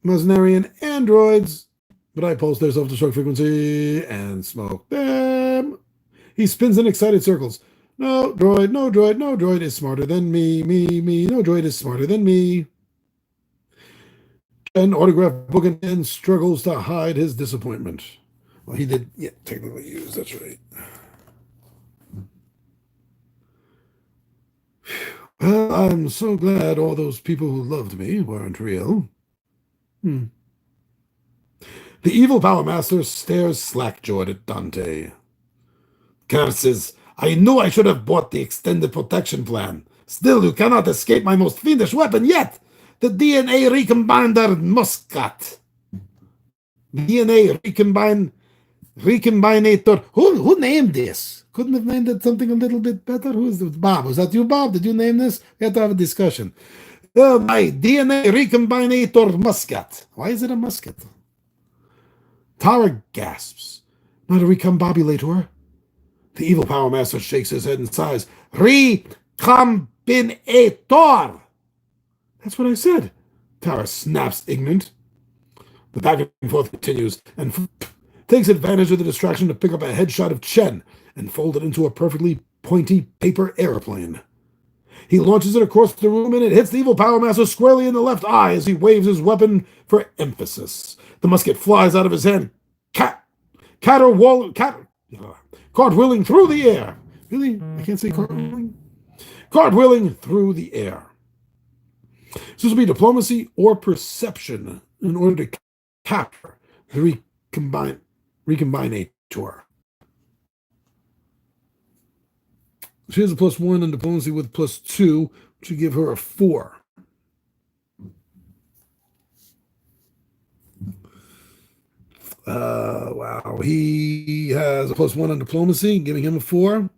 Mesnerian androids, but I pulse their self-destruct frequency and smoke them. He spins in excited circles. No droid is smarter than me, no droid is smarter than me. An autograph book and struggles to hide his disappointment. Well, he did, technically use, that's right. Well, I'm so glad all those people who loved me weren't real. The evil Power Master stares slack-jawed at Dante. Curses! I knew I should have bought the extended protection plan. Still, you cannot escape my most fiendish weapon yet! The DNA Recombiner Muscat. DNA Recombinator. Who named this? Couldn't have named it something a little bit better? Who is it? Bob. Was that you, Bob? Did you name this? We have to have a discussion. My DNA Recombinator Muscat. Why is it a musket? Tara gasps. Not a recombobulator. The evil Power Master shakes his head and sighs. Recombinator! That's what I said. Tara snaps, ignorant. The back and forth continues, and takes advantage of the distraction to pick up a headshot of Chen and fold it into a perfectly pointy paper airplane. He launches it across the room, and it hits the evil Power Master squarely in the left eye as he waves his weapon for emphasis. The musket flies out of his hand, cartwheeling through the air. Really? I can't say cartwheeling? Cartwheeling through the air. So this will be diplomacy or perception in order to capture the recombinator. She has a +1 on diplomacy with +2, which would give her a 4. Wow. He has a +1 on diplomacy, giving him a 4.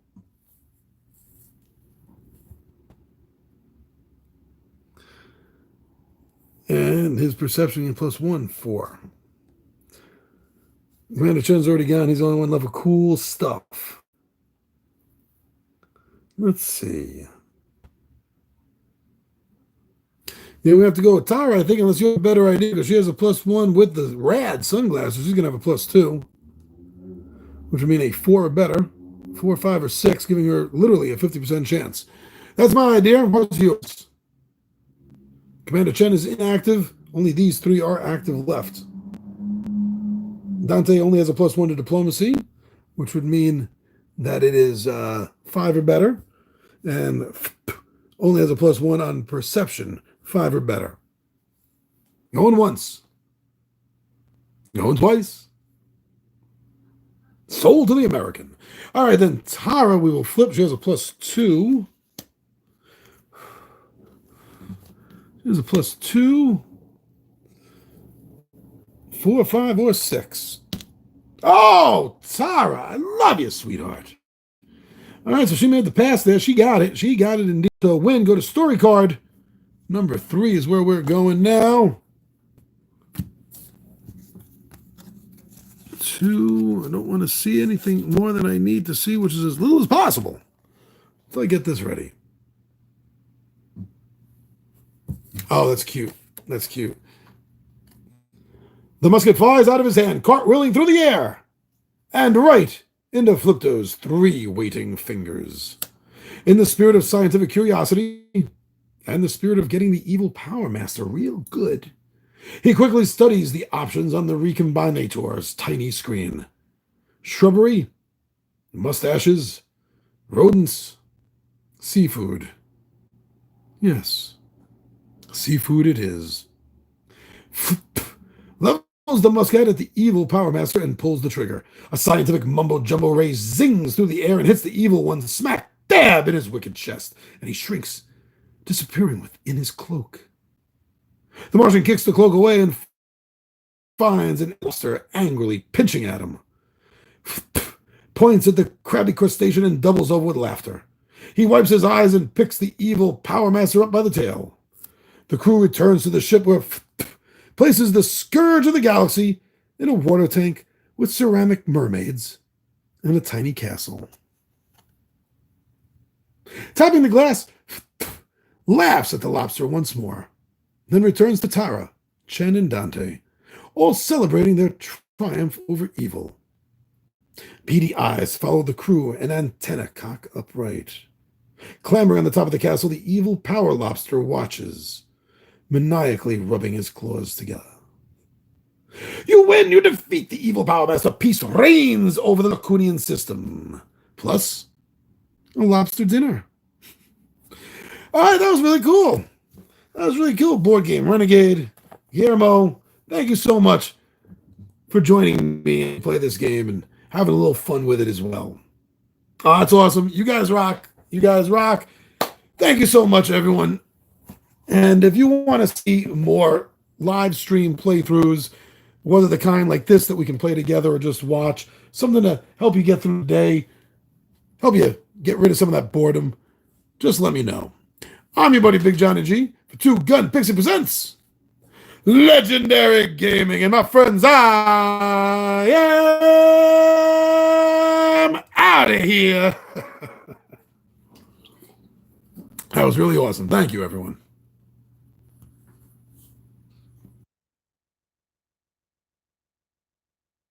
And his perception +1, 4. Commander Chen's already gone. He's the only one left with cool stuff. Let's see. Yeah, we have to go with Tara, I think, unless you have a better idea, because she has a +1 with the rad sunglasses. She's going to have a +2, which would mean a 4 or better. 4, 5, or 6, giving her literally a 50% chance. That's my idea. What's yours? Commander Chen is inactive. Only these 3 are active left. Dante only has a +1 to diplomacy, which would mean that it is 5 or better. And only has a +1 on perception, 5 or better. Going once. Going twice. Sold to the American. All right, then Tara, we will flip. She has a +2. She has a +2. 4, 5, or 6. Oh, Tara, I love you, sweetheart. All right, so she made the pass there. She got it. She got it indeed. So win. Go to story card. Number 3 is where we're going now. 2. I don't want to see anything more than I need to see, which is as little as possible until I get this ready. Oh, that's cute. That's cute. The musket flies out of his hand, cartwheeling through the air, and right into Flucto's 3 waiting fingers. In the spirit of scientific curiosity and the spirit of getting the evil Power Master real good, he quickly studies the options on the Recombinator's tiny screen. Shrubbery, mustaches, rodents, seafood. Yes, seafood it is. Levels the musket at the evil Power Master and pulls the trigger. A scientific mumbo-jumbo ray zings through the air and hits the evil one smack dab in his wicked chest, and he shrinks, disappearing within his cloak. The Martian kicks the cloak away and finds an monster angrily pinching at him. Points at the crabby crustacean and doubles over with laughter. He wipes his eyes and picks the evil Power Master up by the tail. The crew returns to the ship where places the scourge of the galaxy in a water tank with ceramic mermaids and a tiny castle. Tapping the glass, laughs at the lobster once more, then returns to Tara, Chen, and Dante, all celebrating their triumph over evil. Beady eyes follow the crew and antenna cock upright. Clambering on the top of the castle, the evil power lobster watches, maniacally rubbing his claws together. You win! You defeat the evil Power Master. Peace reigns over the Lacunian system. Plus, a lobster dinner. All right, that was really cool. That was really cool. Board Game Renegade. Guillermo, thank you so much for joining me and play this game and having a little fun with it as well. Oh, that's awesome. You guys rock. You guys rock. Thank you so much, everyone. And if you want to see more live stream playthroughs, whether the kind like this that we can play together or just watch, something to help you get through the day, help you get rid of some of that boredom, just let me know. I'm your buddy Big Johnny G for Two Gun Pixie Presents Legendary Gaming. And my friends, I am out of here. That was really awesome. Thank you, everyone.